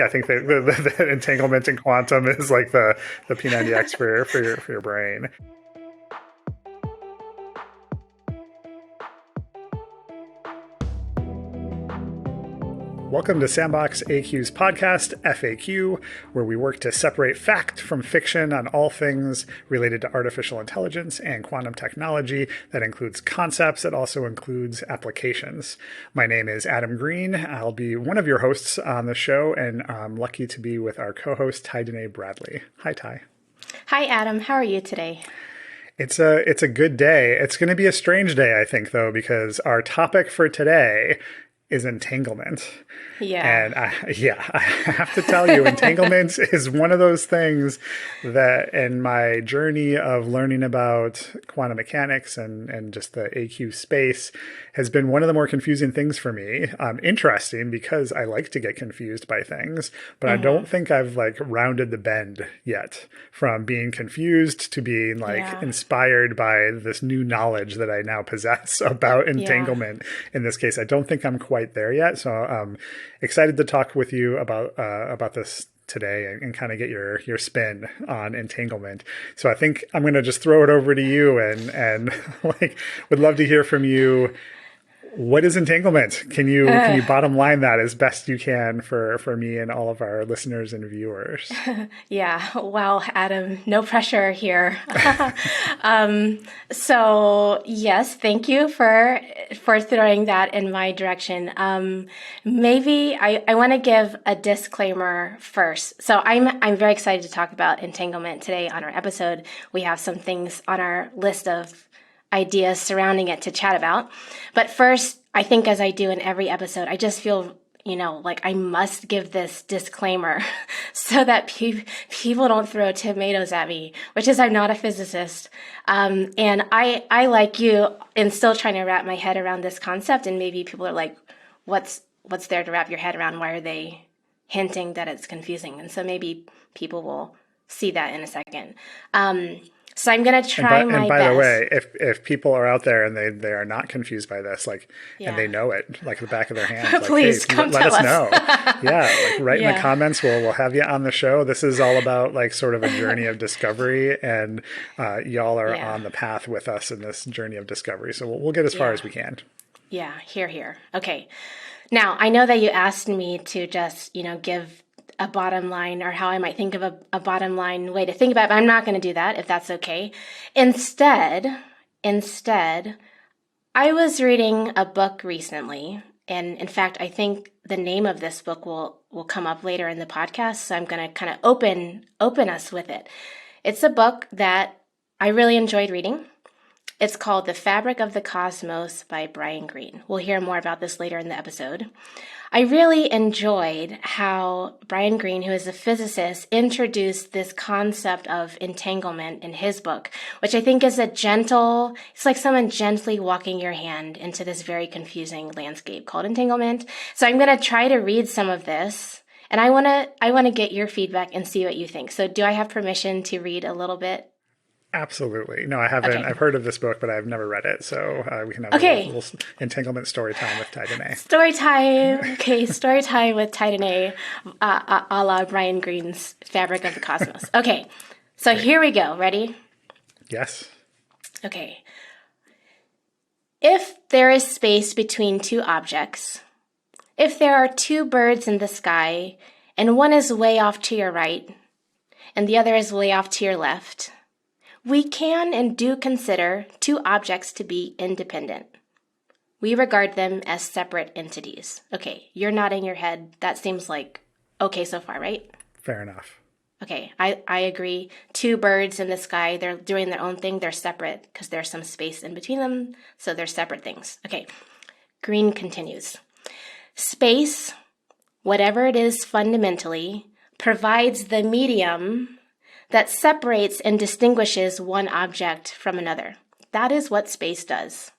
I think the entanglement in quantum is like the P90X for your brain. Welcome to SandboxAQ's podcast, fAQ, where we work to separate fact from fiction on all things related to artificial intelligence and quantum technology. That includes concepts. It also includes applications. My name is Adam Greene. I'll be one of your hosts on the show, and I'm lucky to be with our co-host, Tai-Danae Bradley. Hi, Tai. Hi, Adam. How are you today? It's a good day. It's going to be a strange day, I think, though, because our topic for today is entanglement. Yeah. And I have to tell you, entanglement is one of those things that in my journey of learning about quantum mechanics and just the AQ space has been one of the more confusing things for me. Interesting because I like to get confused by things, but I don't think I've rounded the bend yet from being confused to being inspired by this new knowledge that I now possess about entanglement. In this case, I don't think I'm quite there yet. So I'm excited to talk with you about this today and kind of get your spin on entanglement. So I think I'm going to just throw it over to you and would love to hear from you. What is entanglement? Can you bottom line that as best you can for me and all of our listeners and viewers? Yeah. Well, Adam, no pressure here. So yes, thank you for throwing that in my direction. Maybe I want to give a disclaimer first. So I'm very excited to talk about entanglement today on our episode. We have some things on our list of ideas surrounding it to chat about. But first, I think as I do in every episode, I just feel, like I must give this disclaimer so that people don't throw tomatoes at me, which is I'm not a physicist. And I like you, am still trying to wrap my head around this concept. And maybe people are like, what's there to wrap your head around? Why are they hinting that it's confusing? And so maybe people will see that in a second. So I'm going to try my best. And by the way, if people are out there and they are not confused by this, and they know it, like the back of their hand, please come let tell us us. know. Write in the comments. We'll have you on the show. This is all about sort of a journey of discovery, and y'all are on the path with us in this journey of discovery. So we'll get as far as we can. Yeah. Here. Okay. Now, I know that you asked me to just, give a bottom line or how I might think of a bottom line way to think about it, but I'm not going to do that if that's okay. Instead, I was reading a book recently, and in fact, I think the name of this book will come up later in the podcast, so I'm going to kind of open us with it. It's a book that I really enjoyed reading. It's called The Fabric of the Cosmos by Brian Greene. We'll hear more about this later in the episode. I really enjoyed how Brian Greene, who is a physicist, introduced this concept of entanglement in his book, which I think is it's like someone gently walking your hand into this very confusing landscape called entanglement. So I'm going to try to read some of this, and I want to get your feedback and see what you think. So do I have permission to read a little bit? Absolutely. No, I haven't. Okay. I've heard of this book, but I've never read it. So we can have a little entanglement story time with Tai-Danae. Story time. Okay, story time with Tai-Danae, a la Brian Greene's Fabric of the Cosmos. Okay, so Here we go. Ready? Yes. Okay. If there is space between two objects, if there are two birds in the sky, and one is way off to your right, and the other is way off to your left, we can and do consider two objects to be independent. We regard them as separate entities. Okay, you're nodding your head. That seems like okay so far, right? Fair enough. Okay, I agree. Two birds in the sky, they're doing their own thing. They're separate because there's some space in between them, so they're separate things. Okay, Greene continues. Space, whatever it is fundamentally, provides the medium that separates and distinguishes one object from another. That is what space does.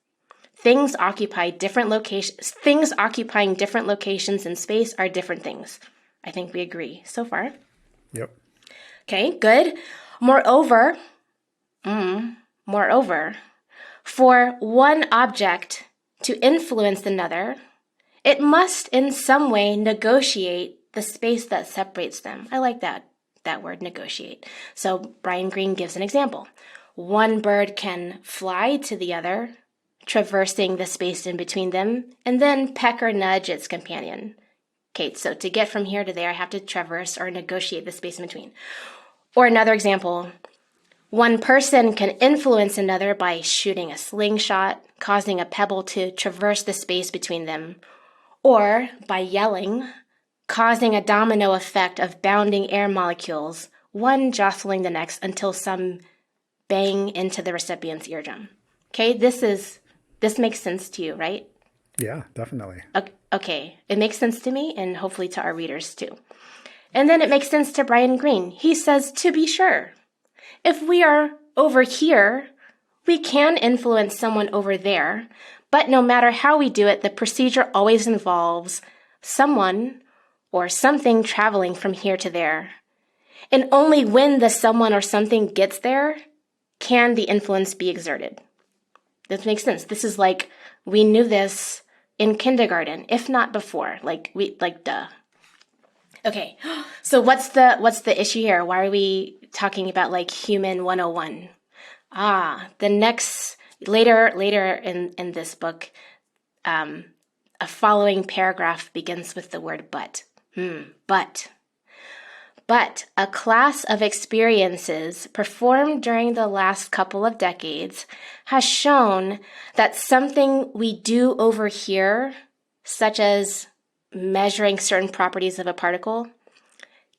Things occupying different locations in space are different things. I think we agree so far. Yep. Okay, good. Moreover, for one object to influence another, it must in some way negotiate the space that separates them. I like that word, negotiate. So Brian Greene gives an example. One bird can fly to the other, traversing the space in between them, and then peck or nudge its companion. Okay, so to get from here to there, I have to traverse or negotiate the space in between. Or another example, one person can influence another by shooting a slingshot, causing a pebble to traverse the space between them, or by yelling, causing a domino effect of bounding air molecules, one jostling the next until some bang into the recipient's eardrum. Okay, this makes sense to you, right? Yeah, definitely. Okay, it makes sense to me and hopefully to our readers too. And then it makes sense to Brian Greene. He says, to be sure, if we are over here, we can influence someone over there, but no matter how we do it, the procedure always involves someone or something traveling from here to there. And only when the someone or something gets there can the influence be exerted. This makes sense. This is like, we knew this in kindergarten, if not before, duh. Okay, so what's the issue here? Why are we talking about like human 101? The next, later in this book, a following paragraph begins with the word but. But a class of experiences performed during the last couple of decades has shown that something we do over here, such as measuring certain properties of a particle,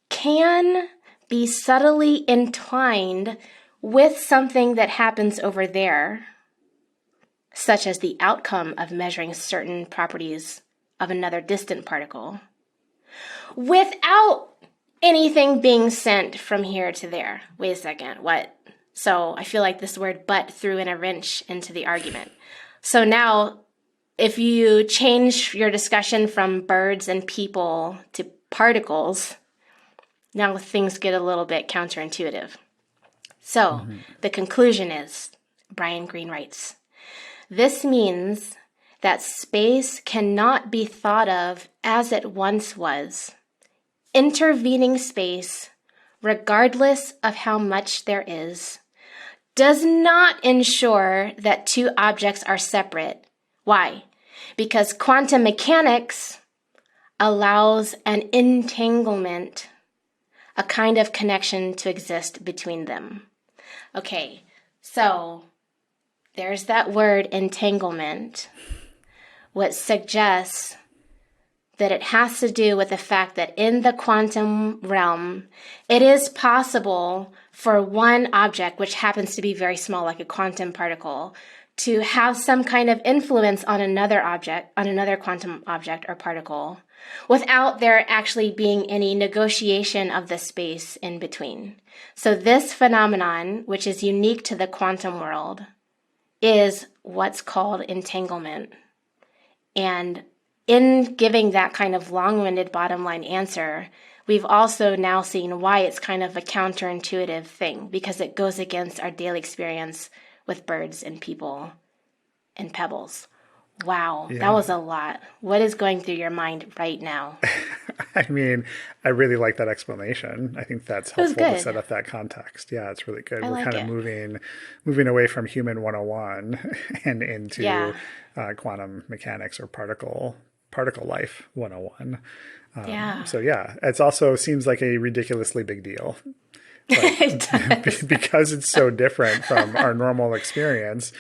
can be subtly entwined with something that happens over there, such as the outcome of measuring certain properties of another distant particle, without anything being sent from here to there. Wait a second, what? So I feel like this word but threw in a wrench into the argument. So now, if you change your discussion from birds and people to particles, now things get a little bit counterintuitive. So the conclusion is, Brian Greene writes, this means that space cannot be thought of as it once was. Intervening space, regardless of how much there is, does not ensure that two objects are separate. Why? Because quantum mechanics allows an entanglement, a kind of connection to exist between them. Okay, so there's that word entanglement, which suggests that it has to do with the fact that in the quantum realm, it is possible for one object, which happens to be very small, like a quantum particle, to have some kind of influence on another object, on another quantum object or particle, without there actually being any negotiation of the space in between. So this phenomenon, which is unique to the quantum world, is what's called entanglement. And in giving that kind of long-winded bottom line answer, we've also now seen why it's kind of a counterintuitive thing, because it goes against our daily experience with birds and people and pebbles. Wow, yeah. That was a lot. What is going through your mind right now? I mean, I really like that explanation. I think that's helpful to set up that context. Yeah, it's really good. We're kind of moving away from human 101 and into quantum mechanics or particle life 101. So yeah, it also seems like a ridiculously big deal. It does. Because it's so different from our normal experience,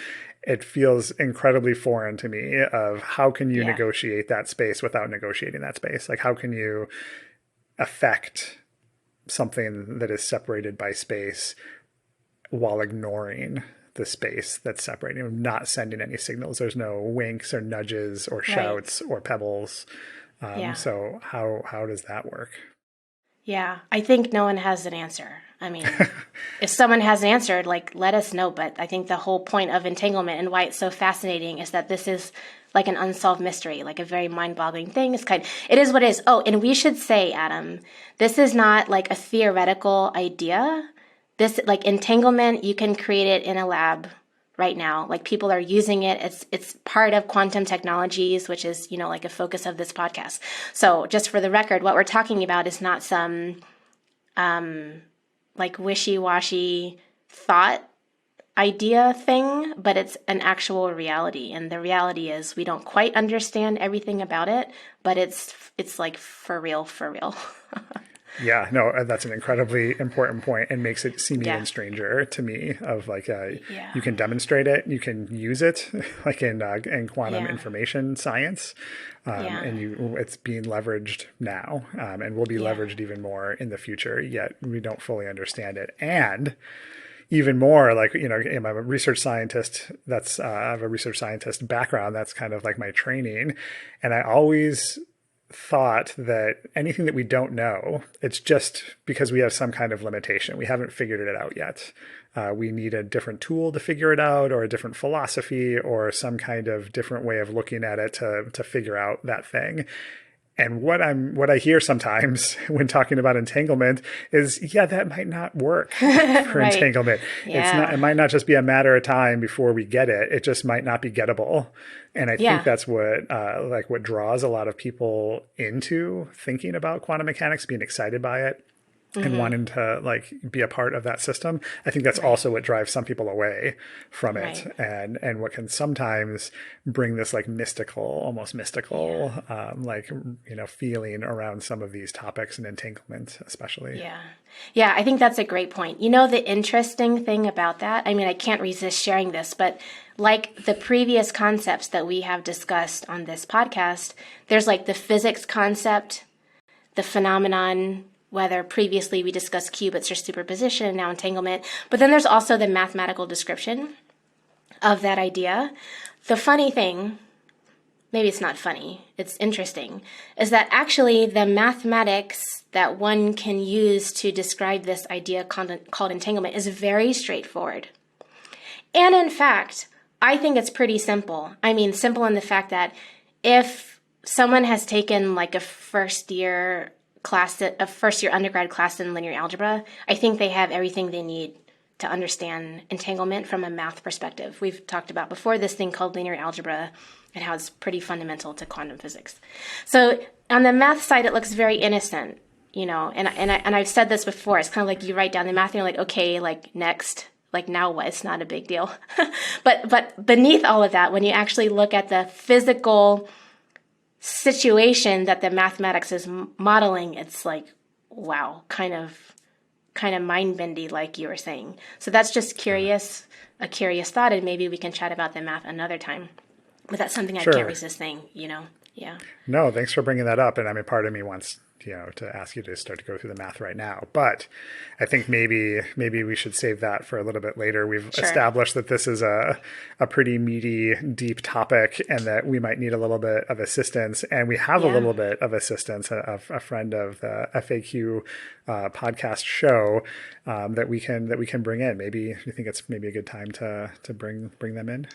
it feels incredibly foreign to me of how can you negotiate that space without negotiating that space? Like, how can you affect something that is separated by space while ignoring the space that's separating, not sending any signals? There's no winks or nudges or shouts or pebbles. So how does that work? Yeah, I think no one has an answer. I mean, if someone has an answer, let us know. But I think the whole point of entanglement and why it's so fascinating is that this is like an unsolved mystery, like a very mind-boggling thing. It is what it is. Oh, and we should say, Adam, this is not like a theoretical idea. This, like entanglement, you can create it in a lab right now. Like people are using it. It's part of quantum technologies, which is, like a focus of this podcast. So just for the record, what we're talking about is not some like wishy-washy thought idea thing, but it's an actual reality. And the reality is we don't quite understand everything about it, but it's like for real, for real. Yeah, no, that's an incredibly important point and makes it seem even stranger to me of like, you can demonstrate it, you can use it like in quantum information science, and it's being leveraged now, and will be leveraged even more in the future, yet we don't fully understand it. And even more like, I'm a research scientist. I have a research scientist background. That's kind of like my training. And I always thought that anything that we don't know, it's just because we have some kind of limitation. We haven't figured it out yet. We need a different tool to figure it out, or a different philosophy, or some kind of different way of looking at it to figure out that thing. And what I hear sometimes when talking about entanglement is, that might not work for right. entanglement. It might not just be a matter of time before we get it. It just might not be gettable. And I think that's what draws a lot of people into thinking about quantum mechanics, being excited by it, and wanting to like be a part of that system. I think that's also what drives some people away from it, and what can sometimes bring this like almost mystical, feeling around some of these topics and entanglement, especially. Yeah, I think that's a great point. The interesting thing about that, I mean, I can't resist sharing this, but like the previous concepts that we have discussed on this podcast, there's like the physics concept, the phenomenon, whether previously we discussed qubits or superposition and now entanglement. But then there's also the mathematical description of that idea. The funny thing, maybe it's not funny, it's interesting, is that actually the mathematics that one can use to describe this idea called entanglement is very straightforward. And in fact, I think it's pretty simple. I mean, simple in the fact that if someone has taken like a first year undergrad class in linear algebra, I think they have everything they need to understand entanglement from a math perspective. We've talked about before this thing called linear algebra and how it's pretty fundamental to quantum physics. So on the math side, it looks very innocent, and I've said this before. It's kind of like you write down the math and you're like, okay, like next, like now what? It's not a big deal. but beneath all of that, when you actually look at the physical situation that the mathematics is modeling, it's like, wow, kind of mind-bendy, like you were saying. So that's just a curious thought, and maybe we can chat about the math another time. But that's something I can't resist saying, Yeah. No, thanks for bringing that up. And I mean, part of me wants to ask you to start to go through the math right now. But I think maybe we should save that for a little bit later. We've established that this is a pretty meaty, deep topic, and that we might need a little bit of assistance. And we have a little bit of assistance, a friend of the fAQ podcast show that we can bring in. Maybe you think it's maybe a good time to bring them in?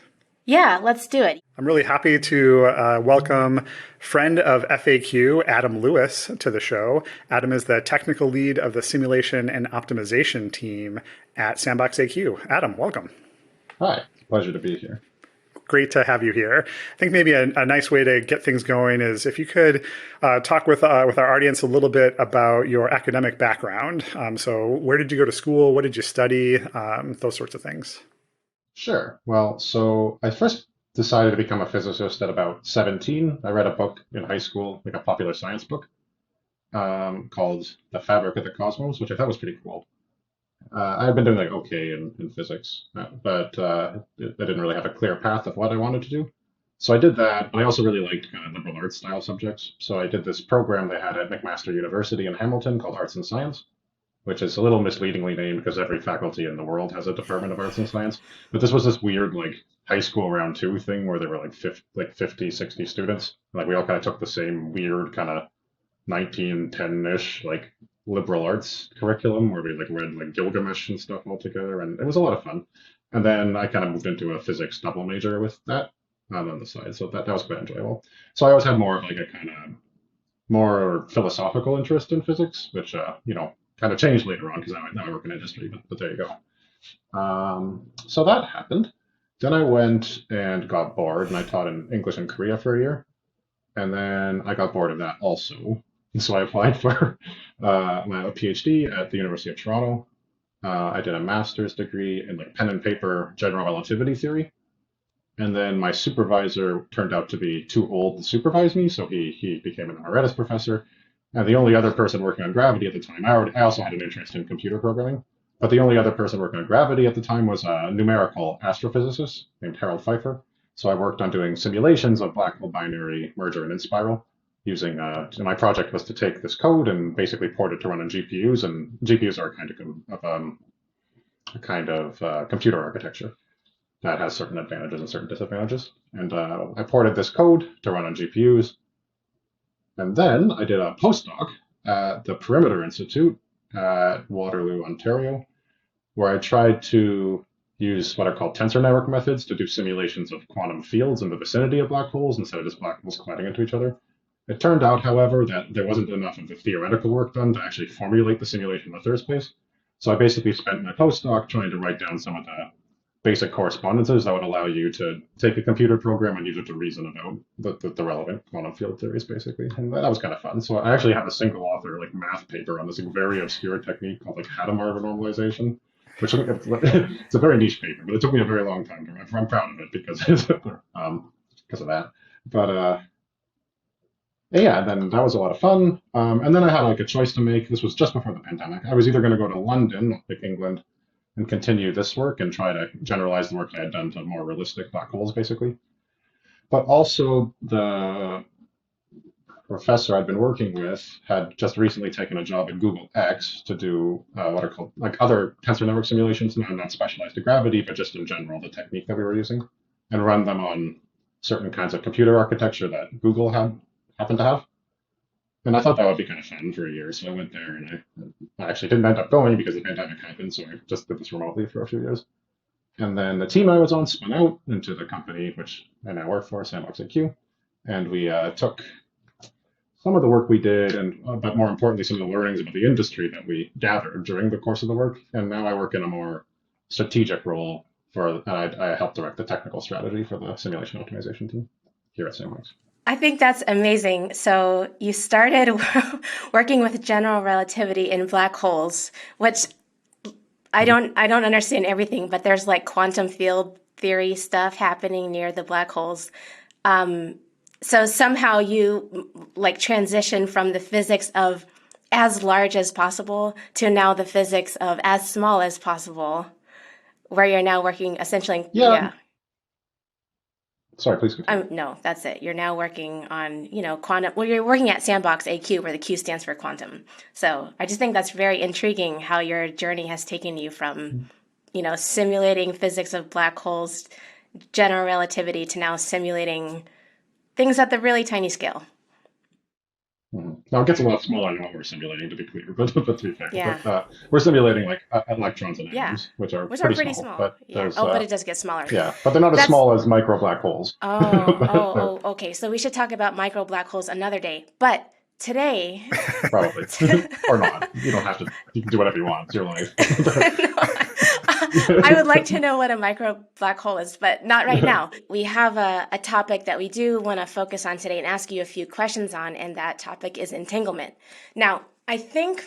Yeah, let's do it. I'm really happy to welcome friend of fAQ, Adam Lewis, to the show. Adam is the technical lead of the simulation and optimization team at SandboxAQ. Adam, welcome. Hi, pleasure to be here. Great to have you here. I think maybe a nice way to get things going is if you could talk with our audience a little bit about your academic background. So where did you go to school? What did you study? Those sorts of things. Sure. Well, so I first decided to become a physicist at about 17. I read a book in high school, like a popular science book, called The Fabric of the Cosmos, which I thought was pretty cool. I had been doing like okay in physics, but I didn't really have a clear path of what I wanted to do. So I did that, but I also really liked kind of liberal arts style subjects. So I did this program they had at McMaster University in Hamilton called Arts and Science, which is a little misleadingly named because every faculty in the world has a department of arts and science. But this was this weird like high school round two thing where there were like 50, 60 students. Like we all kind of took the same weird kind of 1910-ish like liberal arts curriculum where we like read like Gilgamesh and stuff all together, and it was a lot of fun. And then I kind of moved into a physics double major with that on the side, so that was quite enjoyable. So I always had more of like a kind of more philosophical interest in physics, which kind of changed later on because now I work in industry, but there you go. So that happened. Then I went and got bored, and I taught in English in Korea for a year. And then I got bored of that also. And so I applied for my PhD at the University of Toronto. I did a master's degree in like pen and paper general relativity theory. And then my supervisor turned out to be too old to supervise me, so he became an emeritus professor. And the only other person working on gravity at the time, I also had an interest in computer programming, but the only other person working on gravity at the time was a numerical astrophysicist named Harold Pfeiffer. So I worked on doing simulations of black hole binary merger and inspiral using, my project was to take this code and basically port it to run on GPUs, and GPUs are a kind of computer architecture that has certain advantages and certain disadvantages. And I ported this code to run on GPUs. And then I did a postdoc at the Perimeter Institute at Waterloo, Ontario, where I tried to use what are called tensor network methods to do simulations of quantum fields in the vicinity of black holes instead of just black holes colliding into each other. It turned out, however, that there wasn't enough of the theoretical work done to actually formulate the simulation in the first place. So I basically spent my postdoc trying to write down some of the basic correspondences that would allow you to take a computer program and use it to reason about the relevant quantum field theories, basically. And that was kind of fun. So I actually have a single author like math paper on this very obscure technique called like Hadamard normalization, which it's a very niche paper, but it took me a very long time to write. I'm proud of it because of that. But yeah, then that was a lot of fun. And then I had like a choice to make. This was just before the pandemic. I was either going to go to London, like England, and continue this work and try to generalize the work I had done to more realistic black holes, basically. But also, the professor I'd been working with had just recently taken a job at Google X to do what are called like other tensor network simulations, not specialized to gravity, but just in general, the technique that we were using, and run them on certain kinds of computer architecture that Google happened to have. And I thought that would be kind of fun for a year. So I went there and I actually didn't end up going because the pandemic happened. So I just did this remotely for a few years. And then the team I was on spun out into the company, which I now work for, SandboxAQ. And we took some of the work we did, but more importantly, some of the learnings about the industry that we gathered during the course of the work. And now I work in a more strategic role I help direct the technical strategy for the simulation optimization team here at Sandbox. I think that's amazing. So you started working with general relativity in black holes, which I don't understand everything, but there's like quantum field theory stuff happening near the black holes. So somehow you like transition from the physics of as large as possible to now the physics of as small as possible, where you're now working essentially. Yeah. Sorry, please continue. No, that's it. You're now working on, quantum. Well, you're working at SandboxAQ, where the Q stands for quantum. So I just think that's very intriguing how your journey has taken you from, simulating physics of black holes, general relativity, to now simulating things at the really tiny scale. Now it gets a lot smaller than what we're simulating, to be clear, but to be fair. Yeah. But, we're simulating like electrons and atoms, which are pretty small. But yeah. But it does get smaller. Yeah, but they're not as small as micro black holes. Okay. So we should talk about micro black holes another day. But today, probably or not. You don't have to. You can do whatever you want. It's your life. I would like to know what a micro black hole is, but not right now. We have a topic that we do want to focus on today and ask you a few questions on, and that topic is entanglement. Now, I think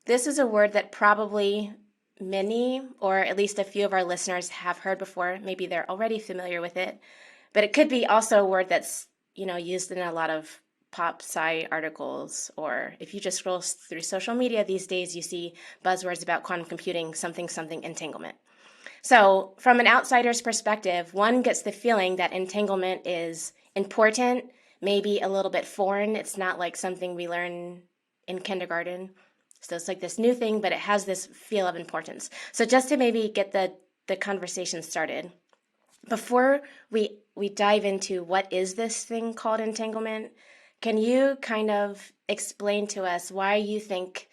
this is a word that probably many, or at least a few of our listeners have heard before. Maybe they're already familiar with it, but it could be also a word that's, used in a lot of pop sci articles, or if you just scroll through social media these days, you see buzzwords about quantum computing, something entanglement. So from an outsider's perspective, one gets the feeling that entanglement is important, maybe a little bit foreign. It's not like something we learn in kindergarten. So it's like this new thing, but it has this feel of importance. So just to maybe get the conversation started, before we dive into what is this thing called entanglement, can you kind of explain to us why you think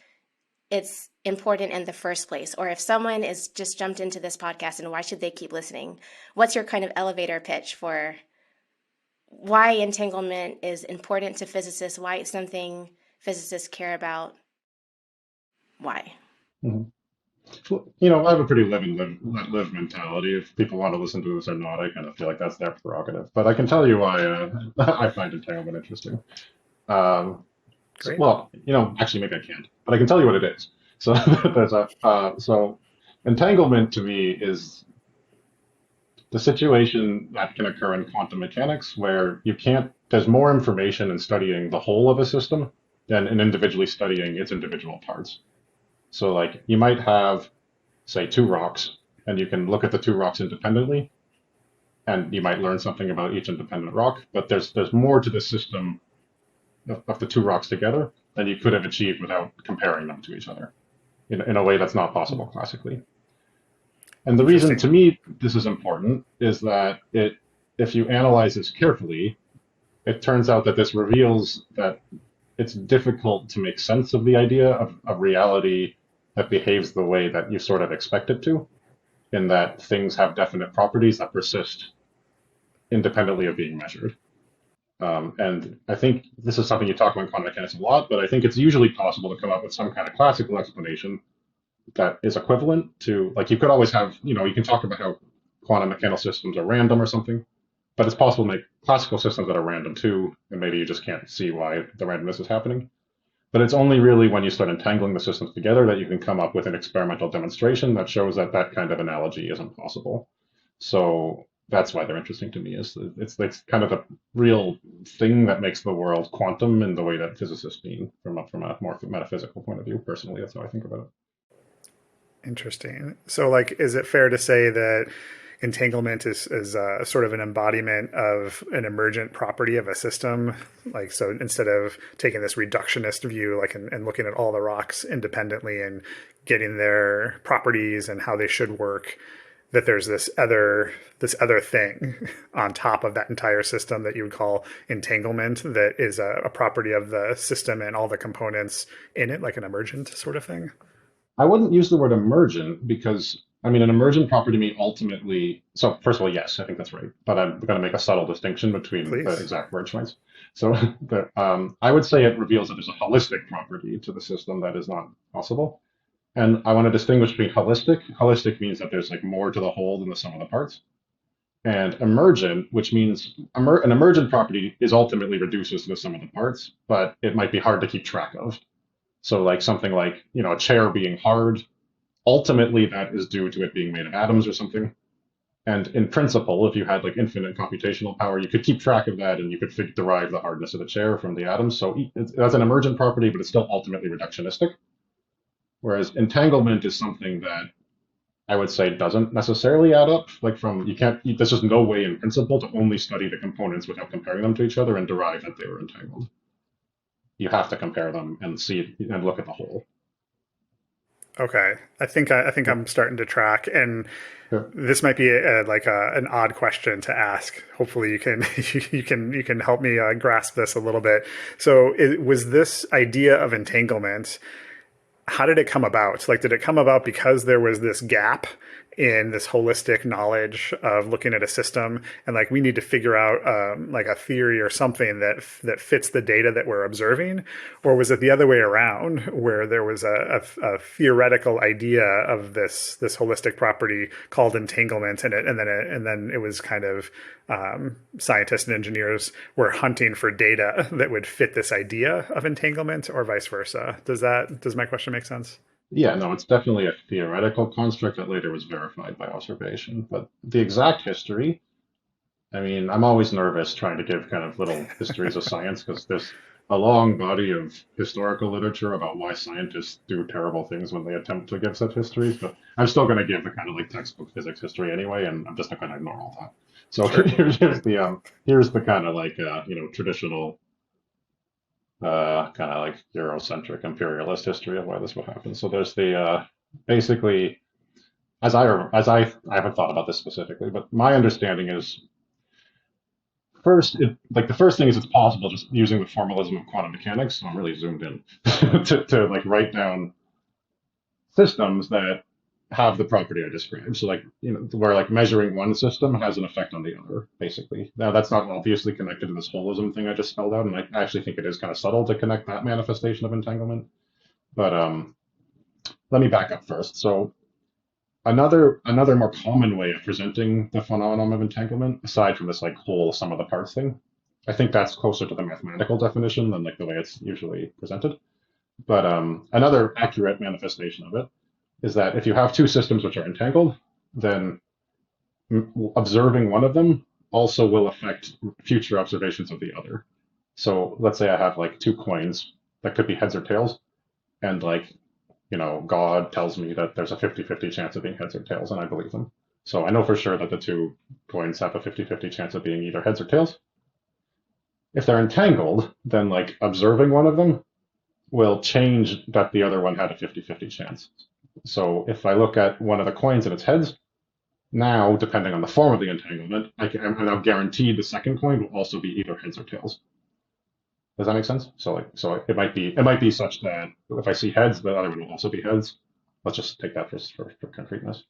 it's important in the first place? Or if someone is just jumped into this podcast, and why should they keep listening? What's your kind of elevator pitch for why entanglement is important to physicists, why it's something physicists care about? Why? Mm-hmm. I have a pretty live and let live mentality. If people want to listen to this or not, I kind of feel like that's their prerogative. But I can tell you why I find entanglement interesting. Great. Well, actually, maybe I can't, but I can tell you what it is. So so entanglement to me is the situation that can occur in quantum mechanics where there's more information in studying the whole of a system than in individually studying its individual parts. So like you might have, say, two rocks, and you can look at the two rocks independently, and you might learn something about each independent rock, but there's more to the system of the two rocks together than you could have achieved without comparing them to each other in a way that's not possible classically. And the reason Interesting. to me this is important is that if you analyze this carefully, it turns out that this reveals that it's difficult to make sense of the idea of reality that behaves the way that you sort of expect it to, in that things have definite properties that persist independently of being measured. And I think this is something you talk about in quantum mechanics a lot, but I think it's usually possible to come up with some kind of classical explanation that is equivalent to, like, you could always have, you can talk about how quantum mechanical systems are random or something, but it's possible to make classical systems that are random too, and maybe you just can't see why the randomness is happening. But it's only really when you start entangling the systems together that you can come up with an experimental demonstration that shows that that kind of analogy isn't possible. So that's why they're interesting to me. Is it's kind of the real thing that makes the world quantum in the way that physicists mean from a more metaphysical point of view. Personally, that's how I think about it. Interesting. So, like, is it fair to say that entanglement is sort of an embodiment of an emergent property of a system? Like, so instead of taking this reductionist view, like, and looking at all the rocks independently and getting their properties and how they should work, that there's this other thing on top of that entire system that you would call entanglement that is a property of the system and all the components in it, like an emergent sort of thing. I wouldn't use the word emergent because I mean an emergent property to me ultimately. So first of all, yes, I think that's right, but I'm going to make a subtle distinction between the Please. exact word choice. So I would say it reveals that there's a holistic property to the system that is not possible. And I want to distinguish between holistic. Holistic means that there's like more to the whole than the sum of the parts. And emergent, which means an emergent property is ultimately reduces to the sum of the parts, but it might be hard to keep track of. So like something like, a chair being hard, ultimately that is due to it being made of atoms or something. And in principle, if you had like infinite computational power, you could keep track of that and you could derive the hardness of the chair from the atoms. So that's an emergent property, but it's still ultimately reductionistic. Whereas entanglement is something that I would say doesn't necessarily add up. Like you can't, there's just no way in principle to only study the components without comparing them to each other and derive that they were entangled. You have to compare them and see and look at the whole. Okay, I think I'm starting to track, and Yeah. this might be an odd question to ask. Hopefully, you can you can help me grasp this a little bit. So, was this idea of entanglement? How did it come about? Like, did it come about because there was this gap in this holistic knowledge of looking at a system, and like we need to figure out like a theory or something that fits the data that we're observing, or was it the other way around, where there was a theoretical idea of this holistic property called entanglement, and then it was kind of scientists and engineers were hunting for data that would fit this idea of entanglement, or vice versa? Does my question make sense? Yeah, no, it's definitely a theoretical construct that later was verified by observation. But the exact history, I mean, I'm always nervous trying to give kind of little histories of science because there's a long body of historical literature about why scientists do terrible things when they attempt to give such histories. But I'm still going to give the kind of like textbook physics history anyway, and I'm just not going to ignore all that. So Sure. here's the kind of like traditional kind of like Eurocentric imperialist history of why this would happen. So there's the basically I haven't thought about this specifically, but my understanding is first like the first thing is it's possible just using the formalism of quantum mechanics. So I'm really zoomed in to like write down systems that have the property I described. So like where like measuring one system has an effect on the other, basically. Now that's not obviously connected to this holism thing I just spelled out, and I actually think it is kind of subtle to connect that manifestation of entanglement. But let me back up first. So Another more common way of presenting the phenomenon of entanglement, aside from this like whole sum of the parts thing, I think that's closer to the mathematical definition than like the way it's usually presented. But another accurate manifestation of it is that if you have two systems which are entangled, then observing one of them also will affect future observations of the other. So let's say I have like two coins that could be heads or tails, and like, God tells me that there's a 50-50 chance of being heads or tails, and I believe them. So I know for sure that the two coins have a 50-50 chance of being either heads or tails. If they're entangled, then like observing one of them will change that the other one had a 50-50 chance. So if I look at one of the coins and its heads, now, depending on the form of the entanglement, I'm now guaranteed the second coin will also be either heads or tails. Does that make sense? So it might be such that if I see heads, the other one will also be heads. Let's just take that for concreteness.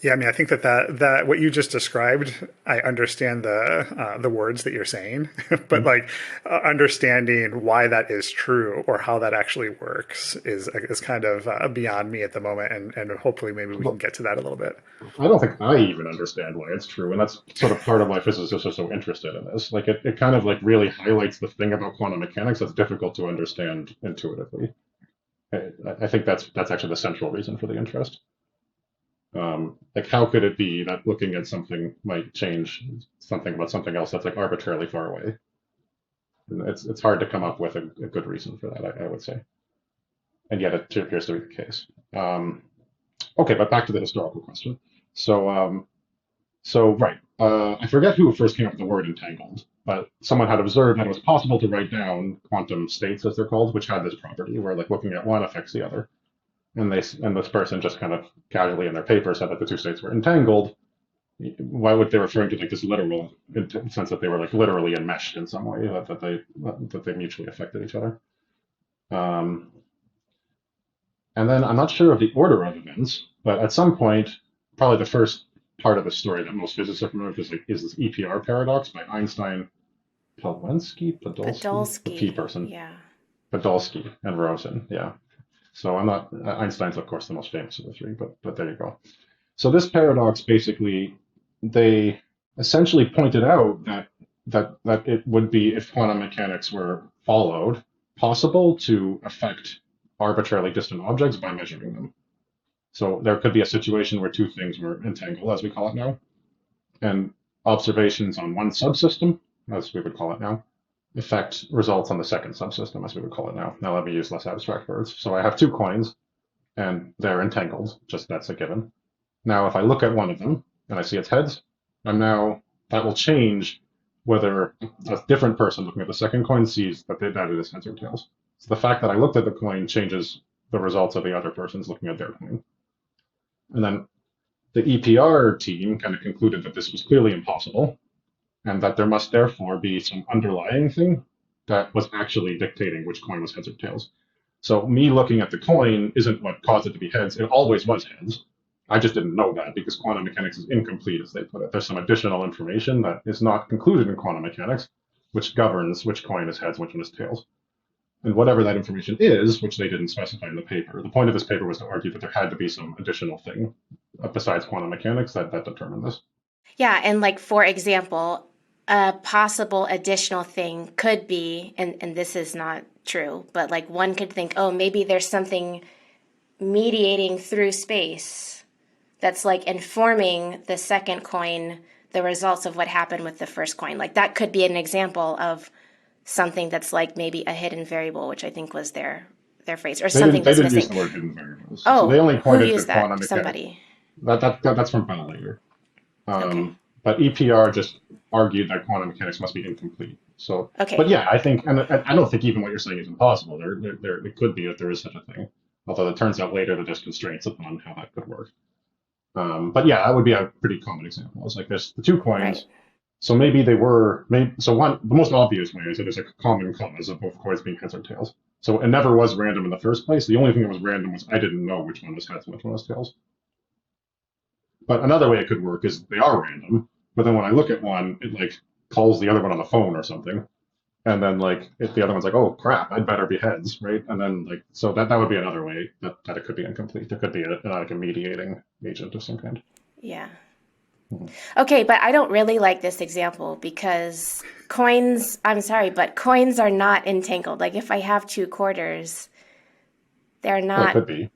Yeah, I mean, I think that what you just described, I understand the words that you're saying, but Mhm. like understanding why that is true or how that actually works is kind of beyond me at the moment, and hopefully maybe we can Well, get to that a little bit. I don't think I even understand why it's true, and that's sort of part of why physicists are so interested in this. Like it kind of like really highlights the thing about quantum mechanics that's difficult to understand intuitively. I think that's actually the central reason for the interest. Like how could it be that looking at something might change something about something else that's like arbitrarily far away? And it's hard to come up with a good reason for that, I would say, and yet it appears to be the case. Okay, but back to the historical question. So right, I forget who first came up with the word entangled, but someone had observed that it was possible to write down quantum states, as they're called, which had this property where like looking at one affects the other. And this person just kind of casually in their paper said that the two states were entangled. Why would they referring to like this literal sense that they were like literally enmeshed in some way that they mutually affected each other? Um, and then I'm not sure of the order of events, but at some point, probably the first part of the story that most physicists are familiar with is this EPR paradox by Einstein, Podolsky, the P Podolsky, person, yeah. Podolsky and Rosen. Yeah. So I'm not Einstein's of course the most famous of the three, but there you go. So this paradox basically they essentially pointed out that it would be, if quantum mechanics were followed, possible to affect arbitrarily distant objects by measuring them. So there could be a situation where two things were entangled, as we call it now, and observations on one subsystem, as we would call it now, affect results on the second subsystem, as we would call it now. Now let me use less abstract words. So I have two coins, and they're entangled, just that's a given. Now, if I look at one of them and I see its heads, that will change whether a different person looking at the second coin sees that it is heads or tails. So the fact that I looked at the coin changes the results of the other person's looking at their coin. And then the EPR team kind of concluded that this was clearly impossible and that there must therefore be some underlying thing that was actually dictating which coin was heads or tails. So me looking at the coin isn't what caused it to be heads. It always was heads. I just didn't know that because quantum mechanics is incomplete, as they put it. There's some additional information that is not included in quantum mechanics, which governs which coin is heads, which one is tails. And whatever that information is, which they didn't specify in the paper, the point of this paper was to argue that there had to be some additional thing besides quantum mechanics that determined this. Yeah, and like for example, a possible additional thing could be, and this is not true, but like one could think, oh, maybe there's something mediating through space that's like informing the second coin the results of what happened with the first coin. Like that could be an example of something that's like maybe a hidden variable, which I think was their phrase, or something They that's didn't use missing. the word hidden variables. So they Oh, only who pointed to used quantum that? mechanics. Somebody. That's from Bell later. Okay. But EPR just argued that quantum mechanics must be incomplete. So, but Okay. yeah, I think, and I don't think even what you're saying is impossible. It could be that there is such a thing. Although it turns out later that there's constraints upon how that could work. But yeah, that would be a pretty common example. It's like there's the two Right. coins. So maybe they were, so one, the most obvious way is that there's a common cause of both coins being heads or tails. So it never was random in the first place. The only thing that was random was I didn't know which one was heads and which one was tails. But another way it could work is they are random, but then when I look at one, it like calls the other one on the phone or something, and then like if the other one's like, oh crap, I'd better be heads, right? And then like so that would be another way that it could be incomplete. There could be like a mediating agent of some kind. Yeah. Mhm. Okay, but I don't really like this example because coins, I'm sorry, but coins are not entangled. Like if I have two quarters, they're Well, it not, could be.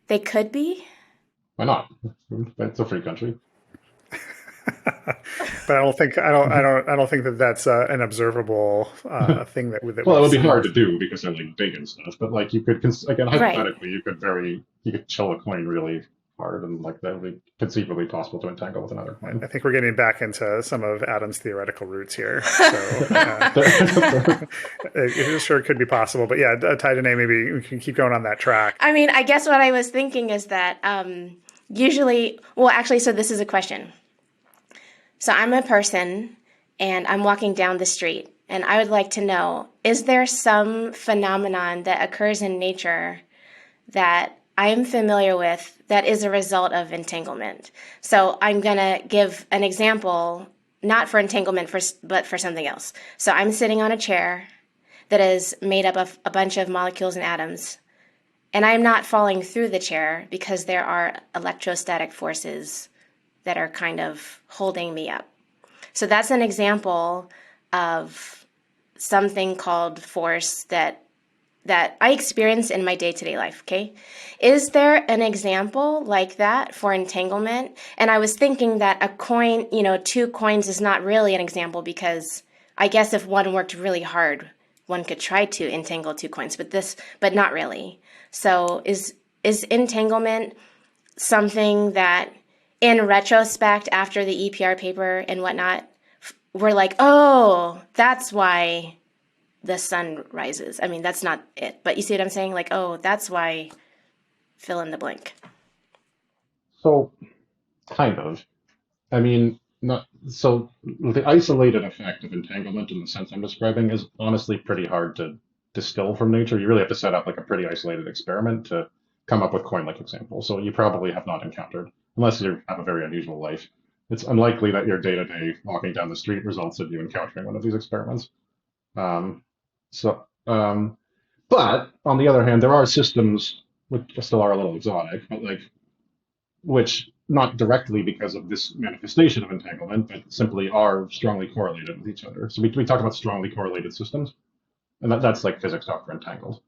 they could be. Why not? It's a free country. But I don't think that that's an observable thing that Well, it we've would be seen. hard to do because they're like big and stuff. But like you could, again, Right. hypothetically, you could chill a coin really hard, and like that would be conceivably possible to entangle with another coin. I think we're getting back into some of Adam's theoretical roots here. So it sure could be possible. But yeah, Tai-Danae, maybe we can keep going on that track. I mean, I guess what I was thinking is that usually, well, actually, so this is a question. So I'm a person and I'm walking down the street, and I would like to know, is there some phenomenon that occurs in nature that I'm familiar with that is a result of entanglement? So I'm going to give an example, not for entanglement, but for something else. So I'm sitting on a chair that is made up of a bunch of molecules and atoms, and I'm not falling through the chair because there are electrostatic forces that are kind of holding me up. So that's an example of something called force that I experience in my day-to-day life, okay? Is there an example like that for entanglement? And I was thinking that a coin, two coins is not really an example because I guess if one worked really hard, one could try to entangle two coins, but not really. So is entanglement something that in retrospect, after the EPR paper and whatnot, we're like, oh, that's why the sun rises. I mean, that's not it. But you see what I'm saying? Like, oh, that's why fill in the blank. So kind of. I mean, not so the isolated effect of entanglement in the sense I'm describing is honestly pretty hard to distill from nature. You really have to set up like a pretty isolated experiment to come up with coin-like examples. So you probably have not encountered, unless you have a very unusual life. It's unlikely that your day-to-day walking down the street results in you encountering one of these experiments. Um, so, but on the other hand, there are systems which still are a little exotic, but like which not directly because of this manifestation of entanglement, but simply are strongly correlated with each other. So we talk about strongly correlated systems, and that's like physics talk for entangled.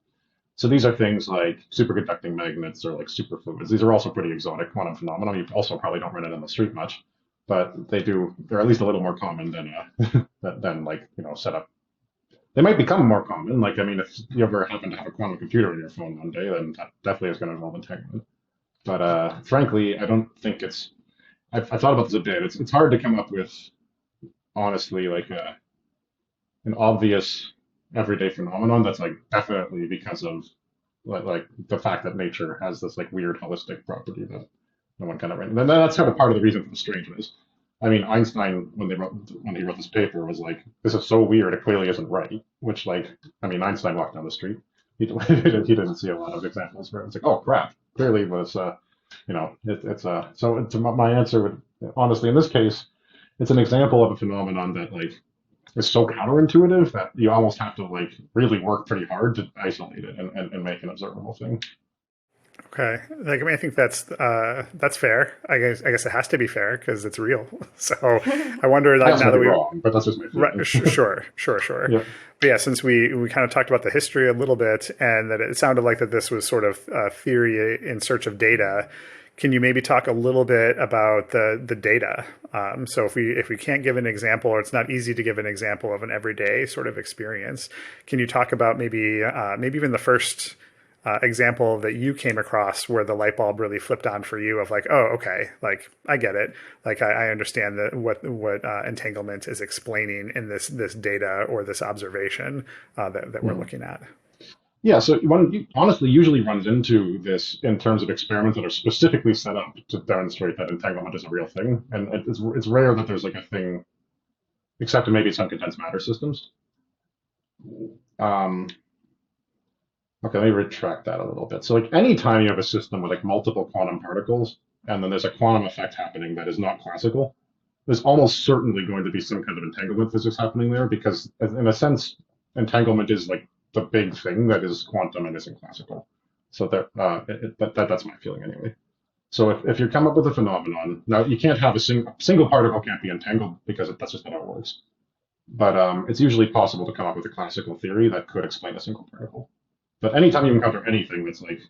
So these are things like superconducting magnets or like superfluids. These are also pretty exotic quantum phenomena. You also probably don't run it on the street much, but they do. They're at least a little more common than like set up. They might become more common. Like I mean, if you ever happen to have a quantum computer in your phone one day, then that definitely is going to involve entanglement. But frankly, I don't think it's. I've thought about this a bit. It's hard to come up with honestly like an obvious everyday phenomenon that's like definitely because of like the fact that nature has this like weird holistic property that no one kind of. And then that's kind of part of the reason for the strangeness. I mean, Einstein when he wrote this paper was like, this is so weird, it clearly isn't right. Which like, I mean, Einstein walked down the street. He didn't see a lot of examples where it's like, oh crap, clearly it was it's so my answer would honestly in this case it's an example of a phenomenon that like is so counterintuitive that you almost have to like really work pretty hard to isolate it and make an observable thing. Okay, like I mean, I think that's fair. I guess it has to be fair because it's real. So I wonder, I like also now might that be we wrong, but that's just my right, feeling. sure. Yeah. But yeah, since we kind of talked about the history a little bit, and that it sounded like that this was sort of theory in search of data. Can you maybe talk a little bit about the data? So if we can't give an example, or it's not easy to give an example of an everyday sort of experience, can you talk about maybe even the first example that you came across where the light bulb really flipped on for you of like, oh, okay, like I get it, like I understand that what entanglement is explaining in this data or this observation that we're Mhm. looking at. Yeah, so one honestly usually runs into this in terms of experiments that are specifically set up to demonstrate that entanglement is a real thing, and it's rare that there's like a thing, except in maybe some condensed matter systems. Um, okay, let me retract that a little bit. So like anytime you have a system with like multiple quantum particles, and then there's a quantum effect happening that is not classical, there's almost certainly going to be some kind of entanglement physics happening there because in a sense entanglement is like the big thing that is quantum and isn't classical. So that's my feeling anyway. So if you come up with a phenomenon, now you can't have a single particle can't be entangled because that's just not how it works. But it's usually possible to come up with a classical theory that could explain a single particle. But anytime you encounter anything that's like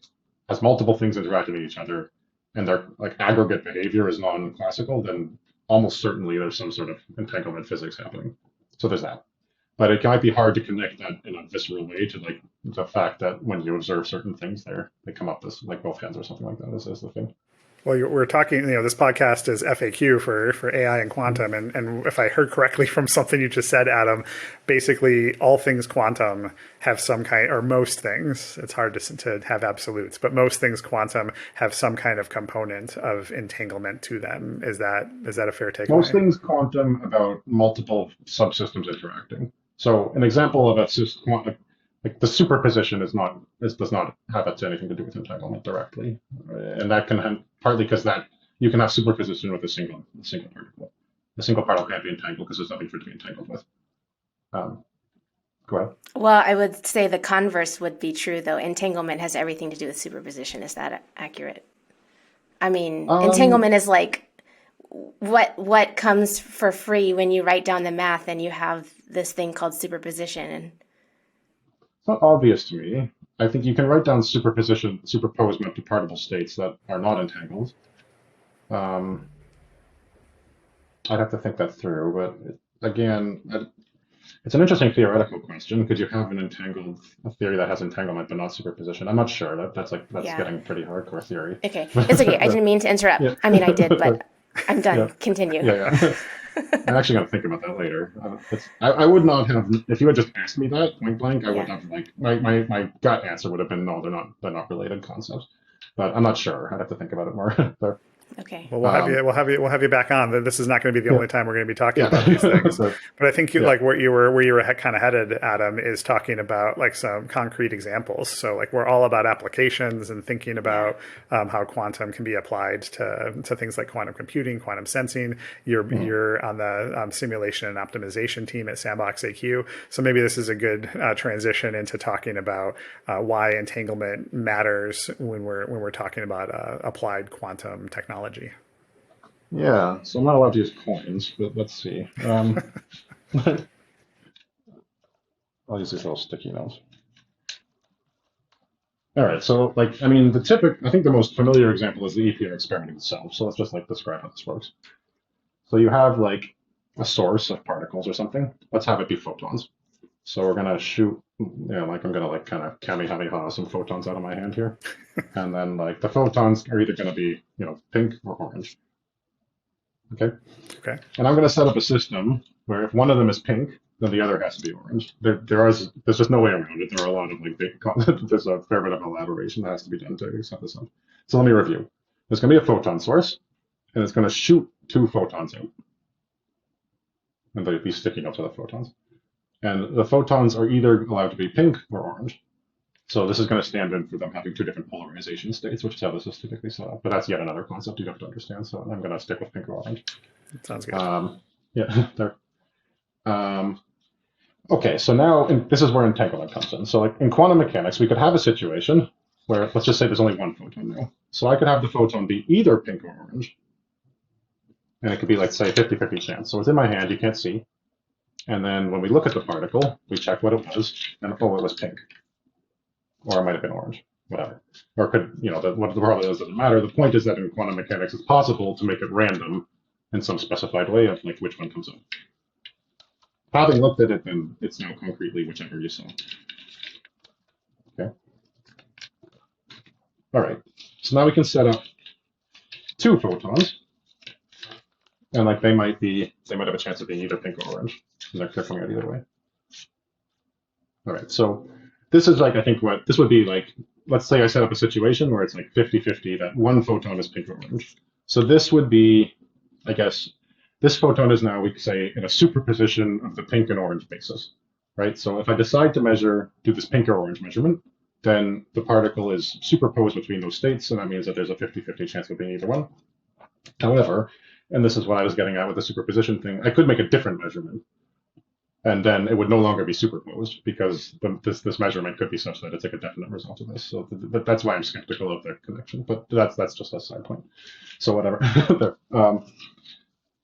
has multiple things interacting with each other and their like aggregate behavior is non-classical, then almost certainly there's some sort of entanglement physics happening. So there's that. But it might be hard to connect that in a visceral way to like the fact that when you observe certain things there, they come up as like both ends or something like that is the thing. Well, we're talking, this podcast is fAQ for AI and quantum. And if I heard correctly from something you just said, Adam, basically all things quantum have some kind, or most things, it's hard to have absolutes, but most things quantum have some kind of component of entanglement to them. Is that a fair takeaway? Most things quantum about multiple subsystems interacting. So an example of a system, like the superposition does not have anything to do with entanglement directly, and that can partly because that you can have superposition with a single particle. A single particle can't be entangled because there's nothing for it to be entangled with. Go ahead. Well, I would say the converse would be true, though. Entanglement has everything to do with superposition. Is that accurate? I mean, entanglement is like what comes for free when you write down the math and you have this thing called superposition. And it's not obvious to me. I think you can write down superposition, superposement to particle states that are not entangled. I'd have to think that through, but again, it's an interesting theoretical question. Could you have a theory that has entanglement but not superposition? I'm not sure. That's getting pretty hardcore theory. Okay, it's okay. I didn't mean to interrupt. Yeah. I mean, I did, but I'm done. Yeah. Continue. Yeah. I'm actually going to think about that later. I would not have, if you had just asked me that point blank, I would have like my gut answer would have been no, they're not related concepts. But I'm not sure. I'd have to think about it more. But, okay. Well, we'll have you back on. This is not going to be the only time we're going to be talking about these things. But I think like where you were kind of headed, Adam, is talking about like some concrete examples. So like we're all about applications and thinking about how quantum can be applied to things like quantum computing, quantum sensing. You're on the simulation and optimization team at SandboxAQ. So maybe this is a good transition into talking about why entanglement matters when we're talking about applied quantum technology. Yeah, so I'm not allowed to use coins, but let's see. I'll use these little sticky notes. All right, so I think the most familiar example is the EPR experiment itself. So let's just describe how this works. So you have like a source of particles or something. Let's have it be photons. So we're gonna shoot, I'm gonna kind of kamehameha some photons out of my hand here, and then the photons are either gonna be pink or orange. Okay. And I'm gonna set up a system where if one of them is pink, then the other has to be orange. There's just no way around it. There are a lot of there's a fair bit of elaboration that has to be done to set this up. So let me review. There's gonna be a photon source, and it's gonna shoot two photons out, and they'll be sticking up to the photons. And the photons are either allowed to be pink or orange. So this is going to stand in for them having two different polarization states, which is how this is typically set up. But that's yet another concept you have to understand. So I'm going to stick with pink or orange. That sounds good. Okay, so now this is where entanglement comes in. So in quantum mechanics, we could have a situation where, let's just say there's only one photon now. So I could have the photon be either pink or orange. And it could be say 50-50 chance. So it's in my hand, you can't see. And then when we look at the particle, we check what it was, and it was pink. Or it might have been orange, whatever. Or what the probability is doesn't matter. The point is that in quantum mechanics, it's possible to make it random in some specified way of which one comes up. Having looked at it, then it's now concretely whichever you saw. Okay. All right. So now we can set up two photons. And they might have a chance of being either pink or orange. They're coming out either way. All right, so this is I think what this would be let's say I set up a situation where it's 50-50 that one photon is pink or orange. So this would be, I guess, this photon is now, we could say, in a superposition of the pink and orange basis, right? So if I decide to do this pink or orange measurement, then the particle is superposed between those states, and that means that there's a 50-50 chance of being either one. However, and this is what I was getting at with the superposition thing, I could make a different measurement. And then it would no longer be superposed because this measurement could be such that it's like a definite result of this. So that's why I'm skeptical of the connection. But that's just a side point. So whatever.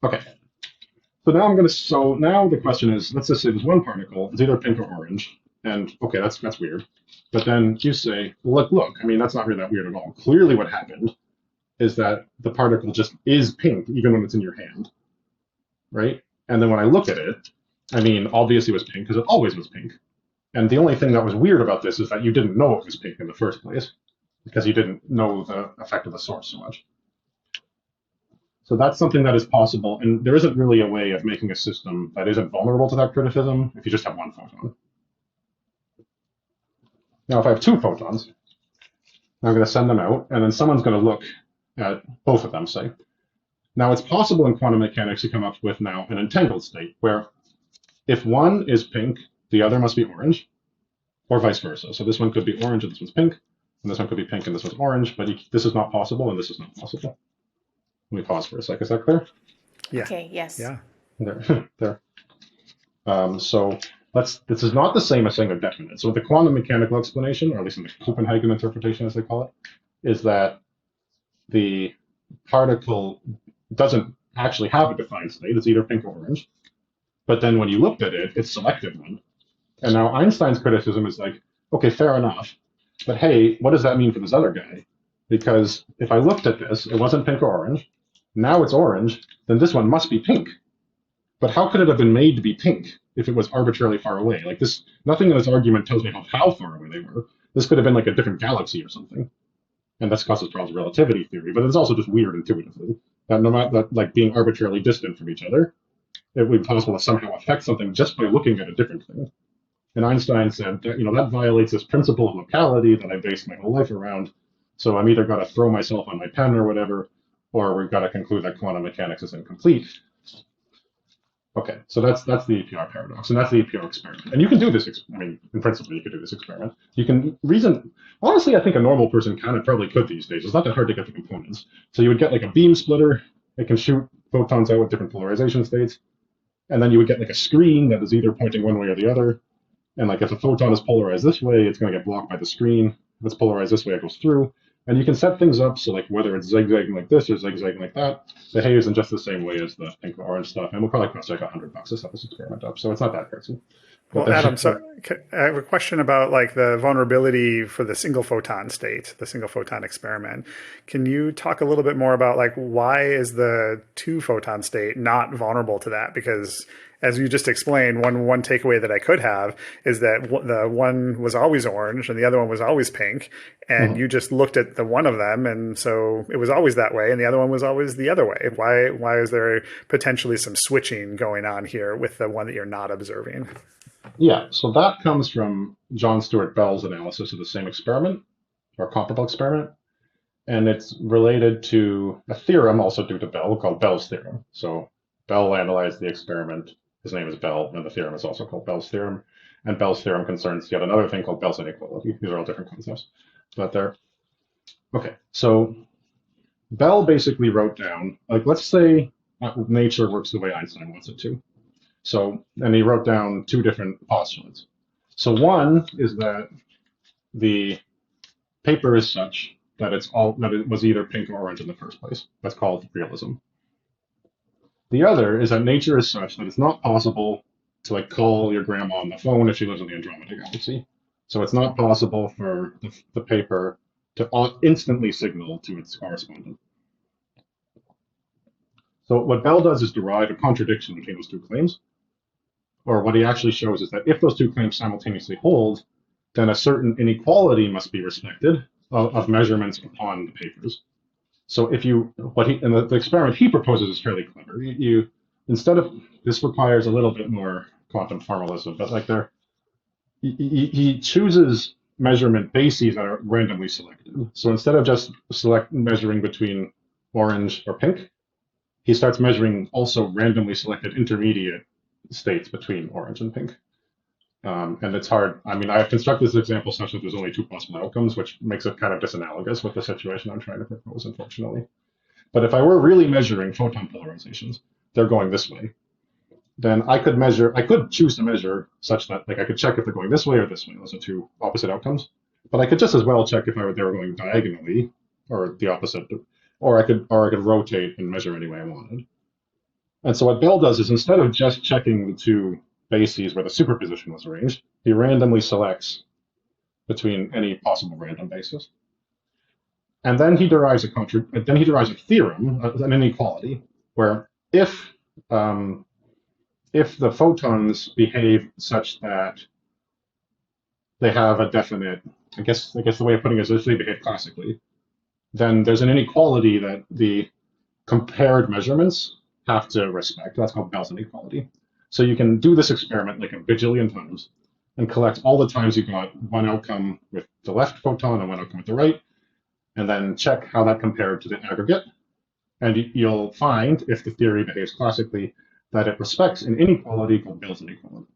Okay. So now the question is, let's just say there's one particle, it's either pink or orange, and okay, that's weird. But then you say, look, I mean, that's not really that weird at all. Clearly what happened is that the particle just is pink, even when it's in your hand, right? And then when I look at it, I mean, obviously it was pink because it always was pink. And the only thing that was weird about this is that you didn't know it was pink in the first place because you didn't know the effect of the source so much. So that's something that is possible, and there isn't really a way of making a system that isn't vulnerable to that criticism if you just have one photon. Now, if I have two photons, I'm going to send them out, and then someone's going to look at both of them, say. Now, it's possible in quantum mechanics to come up with now an entangled state, where if one is pink, the other must be orange, or vice versa. So this one could be orange and this one's pink, and this one could be pink and this one's orange, but this is not possible and this is not possible. Let me pause for a sec. Is that clear? Yeah. Okay. Yes. Yeah. There. So this is not the same as saying they're definite. So the quantum mechanical explanation, or at least in the Copenhagen interpretation, as they call it, is that the particle doesn't actually have a defined state. It's either pink or orange. But then when you looked at it, it's selected one. And now Einstein's criticism is like, okay, fair enough. But hey, what does that mean for this other guy? Because if I looked at this, it wasn't pink or orange. Now it's orange, then this one must be pink. But how could it have been made to be pink if it was arbitrarily far away? Like this, nothing in this argument tells me how far away they were. This could have been like a different galaxy or something. And this causes problems with relativity theory, but it's also just weird intuitively. That no matter that, like being arbitrarily distant from each other, it would be possible to somehow affect something just by looking at a different thing. And Einstein said that, that violates this principle of locality that I based my whole life around. So I'm either got to throw myself on my pen or whatever, or we've got to conclude that quantum mechanics is incomplete. Okay, so that's the EPR paradox, and that's the EPR experiment. And you can do this, I mean, in principle, you could do this experiment. You can reason, honestly, I think a normal person probably could these days. It's not that hard to get the components. So you would get like a beam splitter, it can shoot photons out with different polarization states, and then you would get like a screen that is either pointing one way or the other. And like if a photon is polarized this way, it's going to get blocked by the screen. If it's polarized this way, it goes through. And you can set things up so like whether it's zigzagging like this or zigzagging like that, behaves in just the same way as the pink or orange stuff. And we'll probably cost like $100 to set this experiment up. So it's not that crazy. Well, Adam, so I have a question about like the vulnerability for the single photon state, the single photon experiment. Can you talk a little bit more about like why is the two photon state not vulnerable to that? Because as you just explained, one takeaway that I could have is that the one was always orange and the other one was always pink, and you just looked at the one of them, and so it was always that way, and the other one was always the other way. Why is there potentially some switching going on here with the one that you're not observing? Yeah, so that comes from John Stuart Bell's analysis of the same experiment, or comparable experiment, and it's related to a theorem also due to Bell called Bell's theorem. So Bell analyzed the experiment. His name is Bell, and the theorem is also called Bell's theorem. And Bell's theorem concerns yet another thing called Bell's inequality. These are all different concepts, but they're okay. So Bell basically wrote down, like, let's say nature works the way Einstein wants it to. So, and he wrote down two different postulates. So one is that the paper is such that that it was either pink or orange in the first place. That's called realism. The other is that nature is such that it's not possible to like call your grandma on the phone if she lives in the Andromeda galaxy. So it's not possible for the paper to instantly signal to its correspondent. So what Bell does is derive a contradiction between those two claims. Or what he actually shows is that if those two claims simultaneously hold, then a certain inequality must be respected of measurements upon the papers. So if the experiment he proposes is fairly clever. Instead of, this requires a little bit more quantum formalism, but like he chooses measurement bases that are randomly selected. So instead of just measuring between orange or pink, he starts measuring also randomly selected intermediate states between orange and pink. And it's hard. I mean, I have constructed this example such that there's only two possible outcomes, which makes it kind of disanalogous with the situation I'm trying to propose, unfortunately. But if I were really measuring photon polarizations, they're going this way. then I could choose to measure such that like I could check if they're going this way or this way. Those are two opposite outcomes. But I could just as well check if they were going diagonally or the opposite, or I could rotate and measure any way I wanted. And so what Bell does is instead of just checking the two bases where the superposition was arranged, he randomly selects between any possible random basis. And then he derives a theorem, an inequality, where if the photons behave such that they have a definite, I guess the way of putting it is they behave classically, then there's an inequality that the compared measurements have to respect. That's called Bell's inequality. So you can do this experiment like a bajillion times and collect all the times you got one outcome with the left photon and one outcome with the right, and then check how that compared to the aggregate. And you'll find, if the theory behaves classically, that it respects an inequality called Bell's inequality.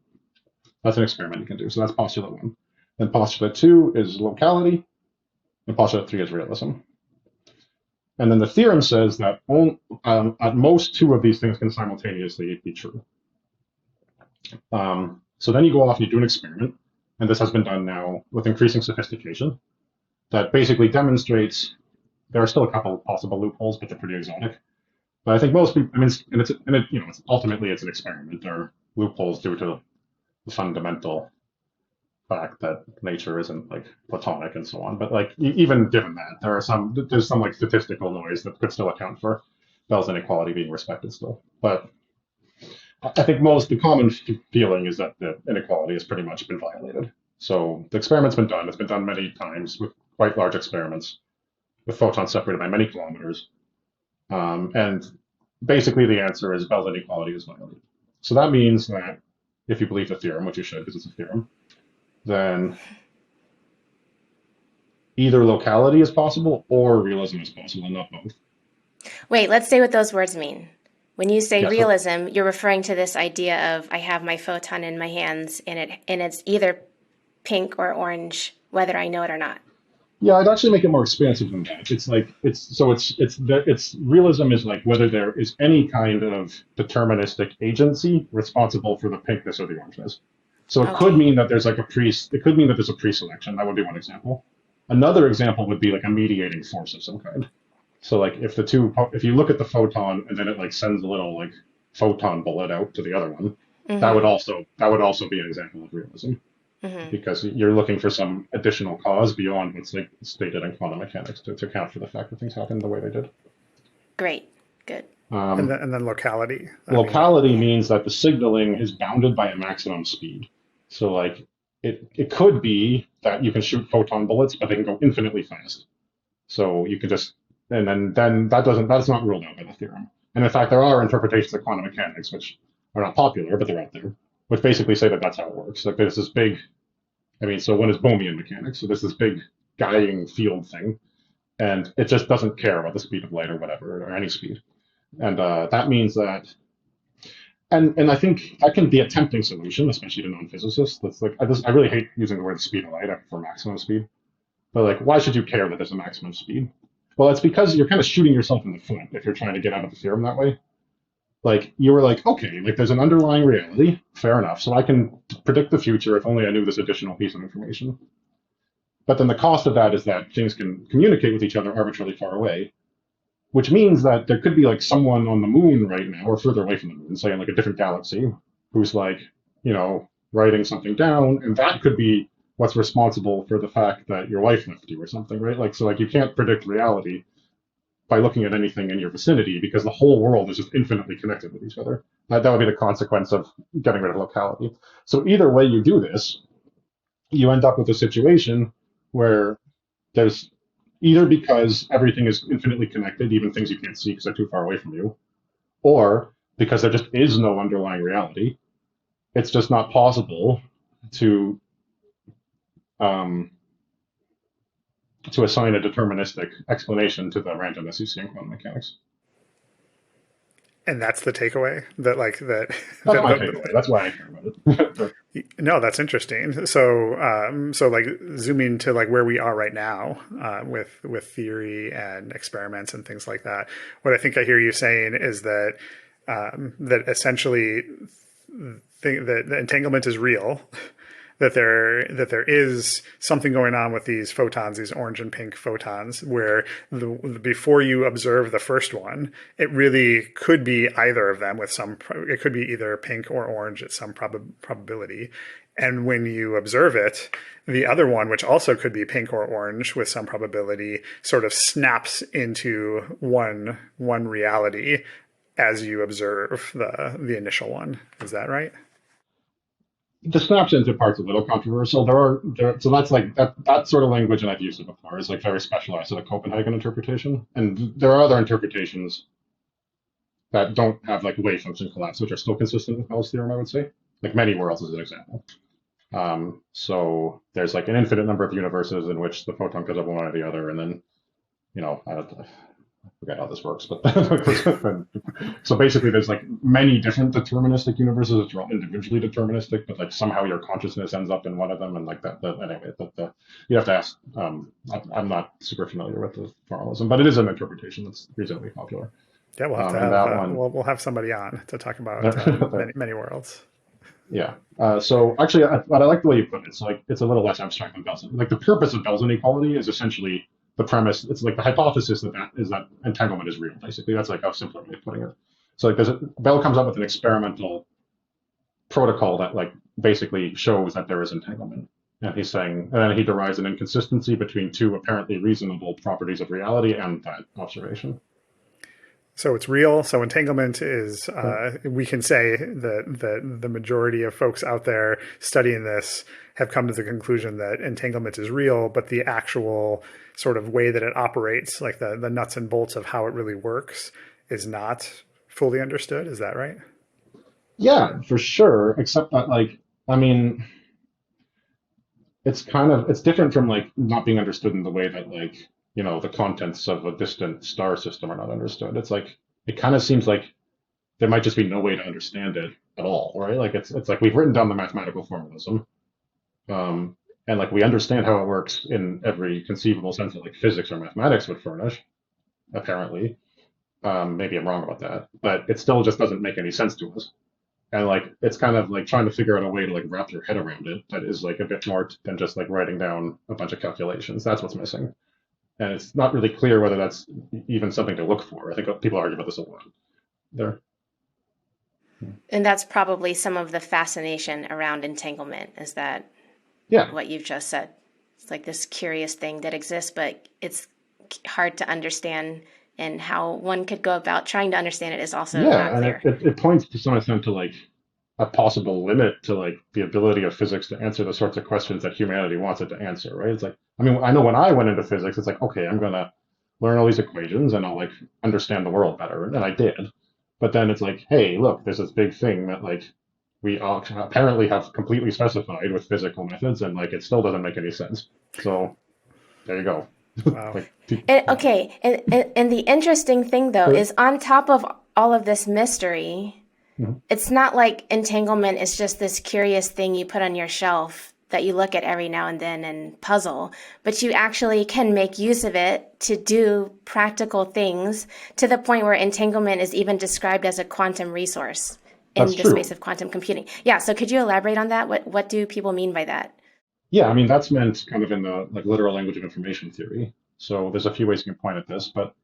That's an experiment you can do. So that's postulate 1. Then postulate 2 is locality, and postulate 3 is realism. And then the theorem says that at most 2 of these things can simultaneously be true. So then you go off and you do an experiment, and this has been done now with increasing sophistication, that basically demonstrates there are still a couple of possible loopholes, but they're pretty exotic. But I think most people, ultimately it's an experiment. There are loopholes due to the fundamental fact that nature isn't like platonic and so on. But like even given that, there's some like statistical noise that could still account for Bell's inequality being respected still. But I think the common feeling is that the inequality has pretty much been violated. So the experiment's been done. It's been done many times with quite large experiments with photons separated by many kilometers. And basically the answer is Bell's inequality is violated. So that means that if you believe the theorem, which you should because it's a theorem, then either locality is possible or realism is possible, not both. Wait, let's say what those words mean. When you say Yeah, realism, you're referring to this idea of I have my photon in my hands and it's either pink or orange, whether I know it or not. Yeah, I'd actually make it more expansive than that. It's realism is like whether there is any kind of deterministic agency responsible for the pinkness or the orangeness. So it could Okay. mean that there's it could mean that there's a pre-selection. That would be one example. Another example would be like a mediating force of some kind. So like if you look at the photon and then it like sends a little like photon bullet out to the other one, that would also be an example of realism because you're looking for some additional cause beyond what's like stated in quantum mechanics to account for the fact that things happen the way they did. Great. Good. And then locality. Locality means that the signaling is bounded by a maximum speed. So like it could be that you can shoot photon bullets, but they can go infinitely fast. So you can just then that's not ruled out by the theorem. And in fact, there are interpretations of quantum mechanics which are not popular, but they're out there, which basically say that that's how it works. Like there's this big, so one is Bohmian mechanics. So there's this big guiding field thing, and it just doesn't care about the speed of light or whatever, or any speed. And that means that, and I think that can be a tempting solution, especially to non-physicists. That's like, I really hate using the word speed of light for maximum speed. But like, why should you care that there's a maximum speed? Well, it's because you're kind of shooting yourself in the foot if you're trying to get out of the theorem that way. Like you were like, okay, like there's an underlying reality, fair enough. So I can predict the future if only I knew this additional piece of information. But then the cost of that is that things can communicate with each other arbitrarily far away, which means that there could be like someone on the moon right now or further away from the moon, say in like a different galaxy, who's like, writing something down, and that could be what's responsible for the fact that your wife left you or something, right? Like, so like you can't predict reality by looking at anything in your vicinity because the whole world is just infinitely connected with each other. That would be the consequence of getting rid of locality. So either way you do this, you end up with a situation where there's either because everything is infinitely connected, even things you can't see because they're too far away from you, or because there just is no underlying reality. It's just not possible to assign a deterministic explanation to the randomness you see in quantum mechanics. And that's the takeaway that That's my takeaway. That's why I care about it. No, that's interesting. So like zooming to like where we are right now with theory and experiments and things like that. What I think I hear you saying is that that essentially think that the entanglement is real, that there is something going on with these photons, these orange and pink photons, where before you observe the first one, it really could be either of them with it could be either pink or orange at some probability. And when you observe it, the other one, which also could be pink or orange with some probability, sort of snaps into one reality as you observe the initial one. Is that right? The snaps into part's a little controversial. So that's like that sort of language, and I've used it before, is like very specialized to the Copenhagen interpretation. And there are other interpretations that don't have like wave function collapse, which are still consistent with Bell's theorem, I would say. Like many worlds as an example. So there's like an infinite number of universes in which the photon goes up one or the other, and then, I forget how this works, but so basically there's like many different deterministic universes which are all individually deterministic, but like somehow your consciousness ends up in one of them, and like anyway, you have to ask. I'm not super familiar with the formalism, but it is an interpretation that's reasonably popular. Yeah, we'll have to have, that one, we'll have somebody on to talk about many worlds. Yeah. So actually, but I like the way you put it. It's like it's a little less abstract than Bell's. Like the purpose of Bell's inequality is essentially the premise. It's like the hypothesis that entanglement is real. Basically, that's like a simpler way of putting it. So like Bell comes up with an experimental protocol that like basically shows that there is entanglement, and he's saying, and then he derives an inconsistency between two apparently reasonable properties of reality and that observation. So it's real. So entanglement is, we can say that the majority of folks out there studying this have come to the conclusion that entanglement is real, but the actual sort of way that it operates, like the nuts and bolts of how it really works, is not fully understood. Is that right? Yeah, for sure. Except that, like, I mean, it's different from like not being understood in the way that like, the contents of a distant star system are not understood. It's like, it kind of seems like there might just be no way to understand it at all, right? Like it's like we've written down the mathematical formalism, and like we understand how it works in every conceivable sense that like physics or mathematics would furnish, apparently. Maybe I'm wrong about that, but it still just doesn't make any sense to us. And like it's kind of like trying to figure out a way to like wrap your head around it that is like a bit more than just like writing down a bunch of calculations. That's what's missing. And it's not really clear whether that's even something to look for. I think people argue about this a lot there. And that's probably some of the fascination around entanglement, is that what you've just said. It's like this curious thing that exists, but it's hard to understand, and how one could go about trying to understand it is also not clear. And it points to some extent to like a possible limit to like the ability of physics to answer the sorts of questions that humanity wants it to answer, right? It's like, I mean, I know when I went into physics, it's like, okay, I'm gonna learn all these equations and I'll like understand the world better, and I did. But then it's like, hey, look, there's this big thing that like we apparently have completely specified with physical methods, and like it still doesn't make any sense. So there you go. Wow. And the interesting thing though is, on top of all of this mystery, it's not like entanglement is just this curious thing you put on your shelf that you look at every now and then and puzzle, but you actually can make use of it to do practical things, to the point where entanglement is even described as a quantum resource in the space of quantum computing. Yeah, so could you elaborate on that? What do people mean by that? Yeah, I mean, that's meant kind of in the like literal language of information theory. So there's a few ways you can point at this, but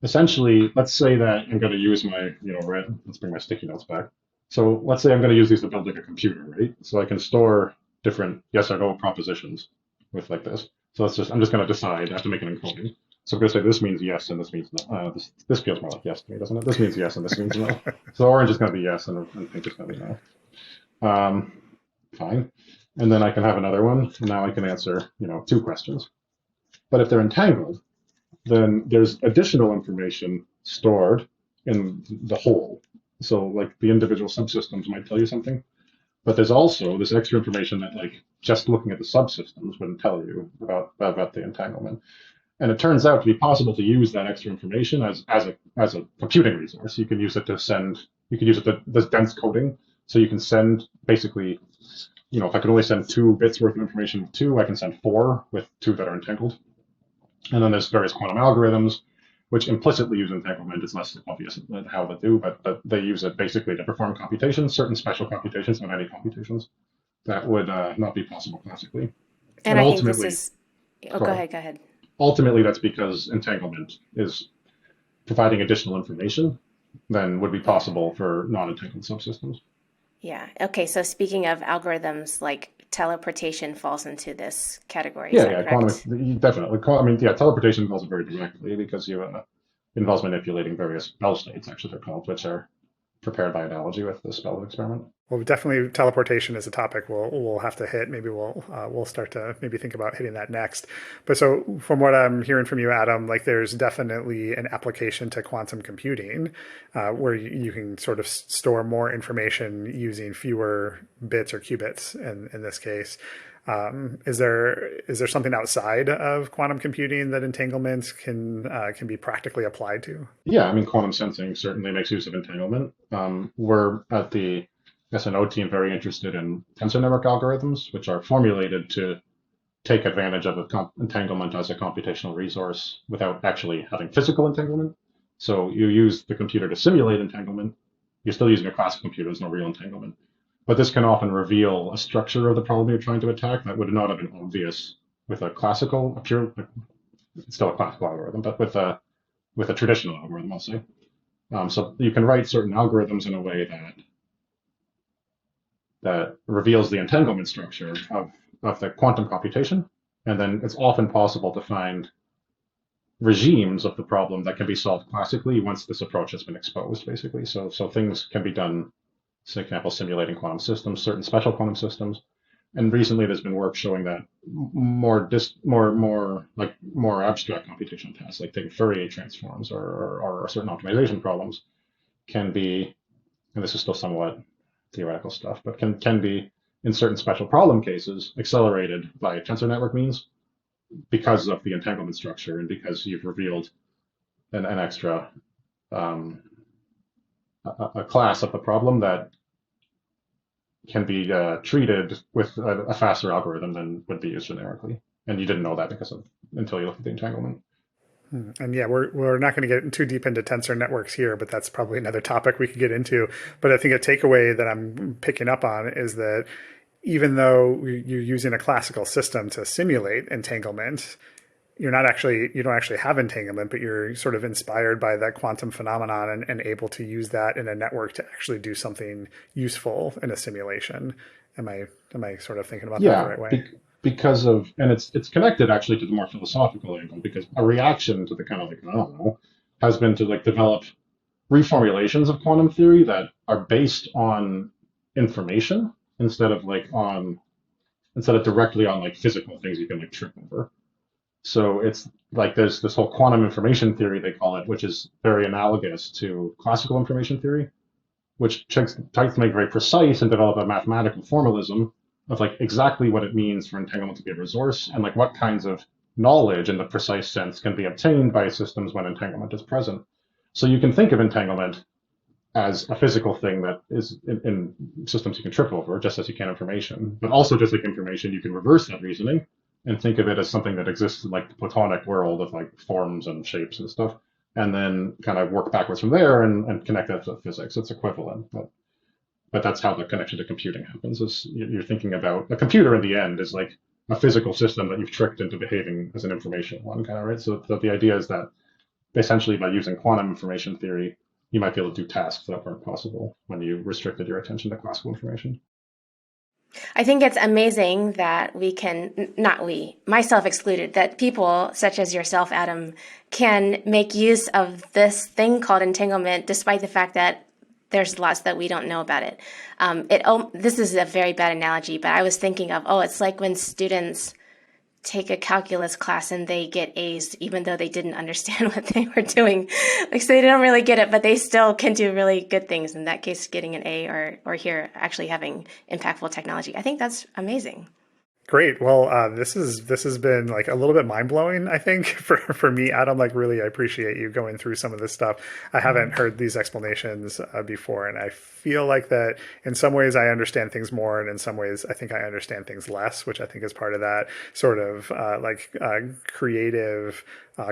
essentially, let's say that I'm going to use my, let's bring my sticky notes back. So let's say I'm going to use these to build like a computer, right? So I can store different yes or no propositions with like this. So I'm just going to decide. I have to make an encoding. So I'm going to say this means yes and this means no. This feels more like yes to me, doesn't it? This means yes and this means no. So orange is going to be yes and pink is going to be no. Fine. And then I can have another one. And now I can answer, two questions. But if they're entangled, then there's additional information stored in the whole. So like the individual subsystems might tell you something, but there's also this extra information that like just looking at the subsystems wouldn't tell you about the entanglement. And it turns out to be possible to use that extra information as a computing resource. You can use it to this dense coding. So you can send basically, if I could only send 2 bits worth of information with 2, I can send 4 with 2 that are entangled. And then there's various quantum algorithms which implicitly use entanglement. It's less obvious how they do, but they use it basically to perform computations, certain special computations, not any computations that would not be possible classically. And And I think this ultimately, is, oh, go go ahead. ahead, go ahead. Ultimately, that's because entanglement is providing additional information than would be Yeah. possible for non-entangled subsystems. Yeah. Okay. So speaking of algorithms, like teleportation falls into this category. Is Yeah, that yeah, correct? definitely. I mean, yeah, teleportation involves it very directly because you involves manipulating various Bell states, actually they're called, which are prepared by analogy with the spell experiment. Well, definitely teleportation is a topic we'll have to hit. Maybe we'll start to maybe think about hitting that next. But so from what I'm hearing from you, Adam, like there's definitely an application to quantum computing where you can sort of store more information using fewer bits or qubits in this case. Is there something outside of quantum computing that entanglement can be practically applied to? Yeah, I mean, quantum sensing certainly makes use of entanglement. We're at the SNO team very interested in tensor network algorithms, which are formulated to take advantage of entanglement as a computational resource without actually having physical entanglement. So you use the computer to simulate entanglement. You're still using a classical computer, there's no real entanglement. But this can often reveal a structure of the problem you're trying to attack that would not have been obvious with a pure, it's still a classical algorithm, but with a traditional algorithm, I'll say. So you can write certain algorithms in a way that reveals the entanglement structure of the quantum computation. And then it's often possible to find regimes of the problem that can be solved classically once this approach has been exposed, basically. So things can be done, for example, simulating quantum systems, certain special quantum systems. And recently, there's been work showing that more abstract computational tasks, like taking Fourier transforms or certain optimization problems, can be, and this is still somewhat theoretical stuff, but can be in certain special problem cases accelerated by tensor network means because of the entanglement structure and because you've revealed an extra a class of the problem that can be treated with a faster algorithm than would be used generically. And you didn't know that until you looked at the entanglement. And yeah, we're not going to get too deep into tensor networks here, but that's probably another topic we could get into. But I think a takeaway that I'm picking up on is that even though you're using a classical system to simulate entanglement, you don't actually have entanglement, but you're sort of inspired by that quantum phenomenon and able to use that in a network to actually do something useful in a simulation. Am I sort of thinking about that the Yeah, right way? because of, and it's connected actually to the more philosophical angle, because a reaction to the kind of like, I don't know, has been to like develop reformulations of quantum theory that are based on information instead of directly on like physical things you can like trip over. So it's like there's this whole quantum information theory, they call it, which is very analogous to classical information theory, which tries to make very precise and develop a mathematical formalism of like exactly what it means for entanglement to be a resource and like what kinds of knowledge in the precise sense can be obtained by systems when entanglement is present. So you can think of entanglement as a physical thing that is in systems you can trip over, just as you can information. But also, just like information, you can reverse that reasoning and think of it as something that exists in like the Platonic world of like forms and shapes and stuff, and then kind of work backwards from there and connect that to physics. It's equivalent, but that's how the connection to computing happens. Is you're thinking about a computer in the end is like a physical system that you've tricked into behaving as an information one, kind of, right? So the idea is that essentially by using quantum information theory, you might be able to do tasks that weren't possible when you restricted your attention to classical information. I think it's amazing that we can, not we, myself excluded, that people such as yourself, Adam, can make use of this thing called entanglement despite the fact that there's lots that we don't know about it. This is a very bad analogy, but I was thinking of, it's like when students take a calculus class and they get A's even though they didn't understand what they were doing. Like, so they don't really get it, but they still can do really good things. In that case, getting an A or here actually having impactful technology. I think that's amazing. Great. Well, this has been like a little bit mind blowing, I think, for me, Adam. Like, really, I appreciate you going through some of this stuff. I haven't heard these explanations before, and I feel like that in some ways I understand things more, and in some ways I think I understand things less, which I think is part of that sort of creative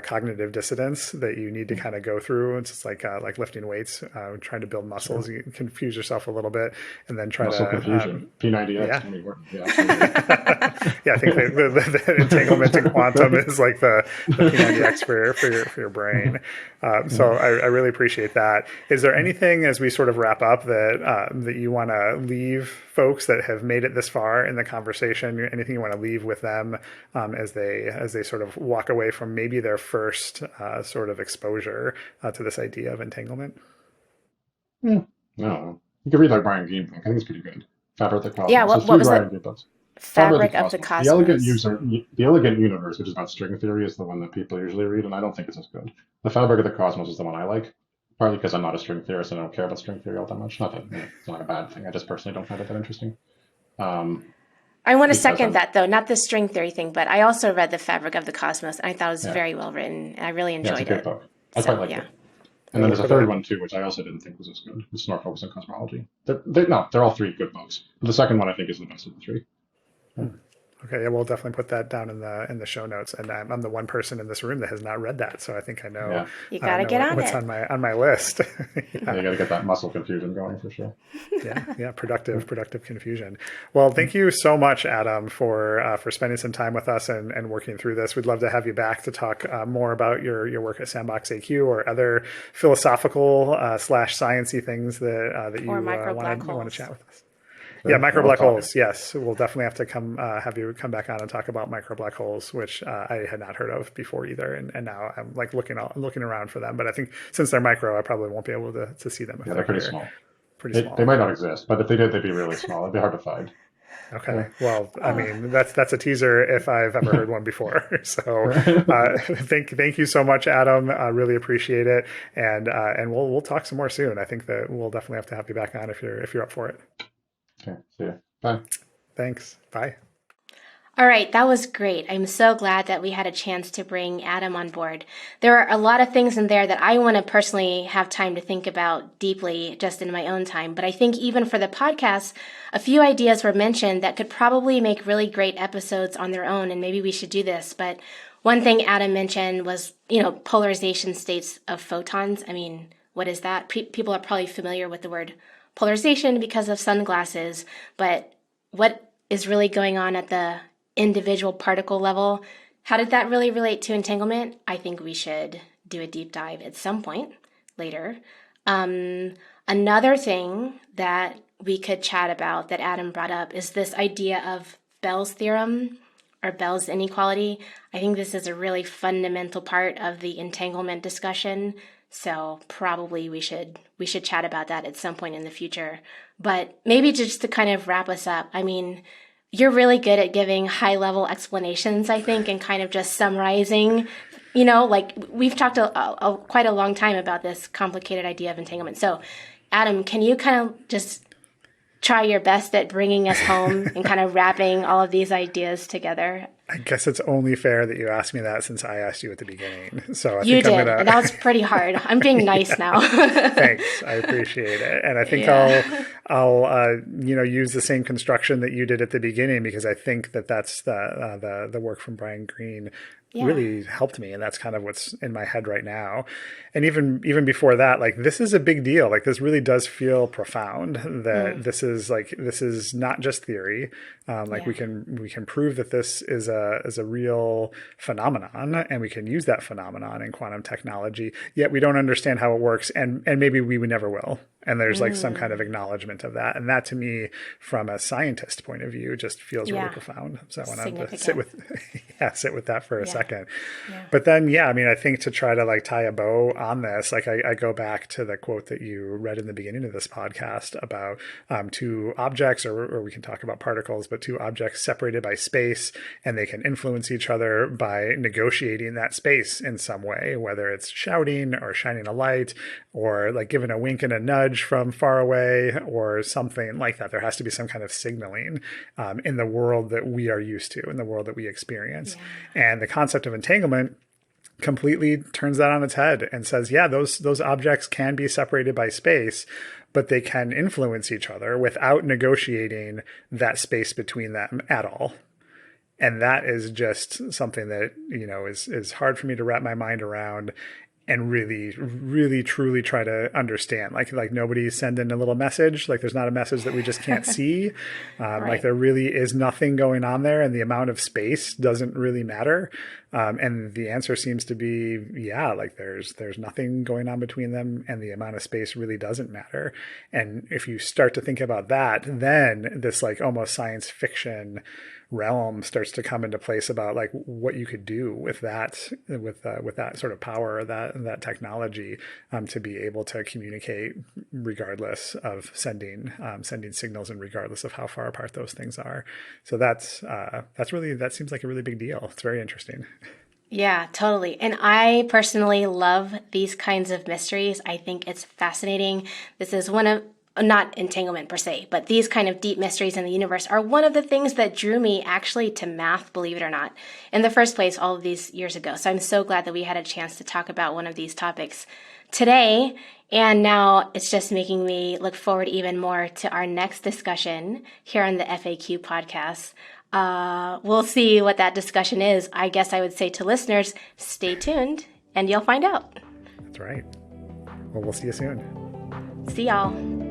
cognitive dissonance that you need to kind of go through. It's just like lifting weights, trying to build muscles. Sure. You confuse yourself a little bit, and then try Muscle to confusion. P90X. Yeah. Yeah, I think the entanglement in quantum is like the P90X for your brain. So I really appreciate that. Is there anything as we sort of wrap up that you want to leave folks that have made it this far in the conversation? Anything you want to leave with them as they sort of walk away from maybe their first sort of exposure to this idea of entanglement? No, you can read like Brian Greene book. I think it's pretty good. Fabric of the Cosmos. Yeah, There's what three was Brian it? Greene books. Fabric of the Cosmos. The Elegant Universe, which is about string theory, is the one that people usually read, and I don't think it's as good. The Fabric of the Cosmos is the one I like, partly because I'm not a string theorist and I don't care about string theory all that much. Not that it's not a bad thing. I just personally don't find it that interesting. I want to second that, though, not the string theory thing, but I also read The Fabric of the Cosmos, and I thought it was very well written, and I really enjoyed it's a good it. book. I quite liked it. And then there's a third one, too, which I also didn't think was as good. It's more focused on cosmology. They're all three good books. But the second one, I think, is the best of the three. Okay, yeah, we'll definitely put that down in the show notes. And I'm the one person in this room that has not read that, so I think I know. You gotta get on what's it. on my list. You got to get that muscle confusion going for sure. Yeah, productive confusion. Well, thank you so much, Adam, for spending some time with us and working through this. We'd love to have you back to talk more about your work at SandboxAQ or other philosophical / sciencey things that you want to chat with us. Yeah, micro black holes. Yes, we'll definitely have to have you come back on and talk about micro black holes, which I had not heard of before either, and now I'm like looking around for them. But I think since they're micro, I probably won't be able to see them. Yeah, they're pretty small. Pretty small. They might not exist, but if they did, they'd be really small. It'd be hard to find. Okay. Well, I mean, that's a teaser if I've ever heard one before. So thank you so much, Adam. I really appreciate it. And we'll talk some more soon. I think that we'll definitely have to have you back on if you're up for it. Okay. See you. Bye. Thanks. Bye. All right, that was great. I'm so glad that we had a chance to bring Adam on board. There are a lot of things in there that I want to personally have time to think about deeply just in my own time. But I think even for the podcast, a few ideas were mentioned that could probably make really great episodes on their own, and maybe we should do this. But one thing Adam mentioned was, polarization states of photons. I mean, what is that? People are probably familiar with the word polarization because of sunglasses, but what is really going on at the individual particle level? How did that really relate to entanglement? I think we should do a deep dive at some point later. Another thing that we could chat about that Adam brought up is this idea of Bell's theorem or Bell's inequality. I think this is a really fundamental part of the entanglement discussion. So probably we should chat about that at some point in the future. But maybe just to kind of wrap us up, I mean, you're really good at giving high-level explanations, I think, and kind of just summarizing, like we've talked quite a long time about this complicated idea of entanglement. So, Adam, can you kind of just try your best at bringing us home and kind of wrapping all of these ideas together? I guess it's only fair that you asked me that since I asked you at the beginning. So you did, and that was pretty hard. I'm being nice now. Thanks, I appreciate it, and I think I'll use the same construction that you did at the beginning because I think that's the work from Brian Greene really helped me, and that's kind of what's in my head right now. And even before that, like this is a big deal. Like this really does feel profound. That this is not just theory. We can prove that this is a real phenomenon, and we can use that phenomenon in quantum technology. Yet we don't understand how it works, and maybe we never will. And there's like some kind of acknowledgement of that, and that to me, from a scientist point of view, just feels really profound. So I want to sit with that for a second. second. Yeah. But then, yeah, I mean, I think to try to like tie a bow on this, like I go back to the quote that you read in the beginning of this podcast about two objects, or we can talk about particles, but two objects separated by space, and they can influence each other by negotiating that space in some way, whether it's shouting or shining a light or like giving a wink and a nudge from far away or something like that. There has to be some kind of signaling in the world that we are used to, in the world that we experience. Yeah. And the concept of entanglement completely turns that on its head and says, yeah, those objects can be separated by space, but they can influence each other without negotiating that space between them at all. And that is just something that, you know, is hard for me to wrap my mind around and really, really, truly try to understand. Like nobody's sending a little message. Like there's not a message that we just can't see. Right. Like there really is nothing going on there, and the amount of space doesn't really matter. And the answer seems to be, yeah, like there's nothing going on between them, and the amount of space really doesn't matter. And if you start to think about that, then this like almost science fiction realm starts to come into place about like what you could do with that sort of power, that technology, to be able to communicate regardless of sending signals and regardless of how far apart those things are. So that seems like a really big deal. It's very interesting. Yeah, totally. And I personally love these kinds of mysteries. I think it's fascinating. This is one of, not entanglement per se, but these kind of deep mysteries in the universe are one of the things that drew me actually to math, believe it or not, in the first place all of these years ago. So I'm so glad that we had a chance to talk about one of these topics today. And now it's just making me look forward even more to our next discussion here on the fAQ podcast. We'll see what that discussion is. I guess I would say to listeners, stay tuned and you'll find out. That's right. Well, we'll see you soon. See y'all.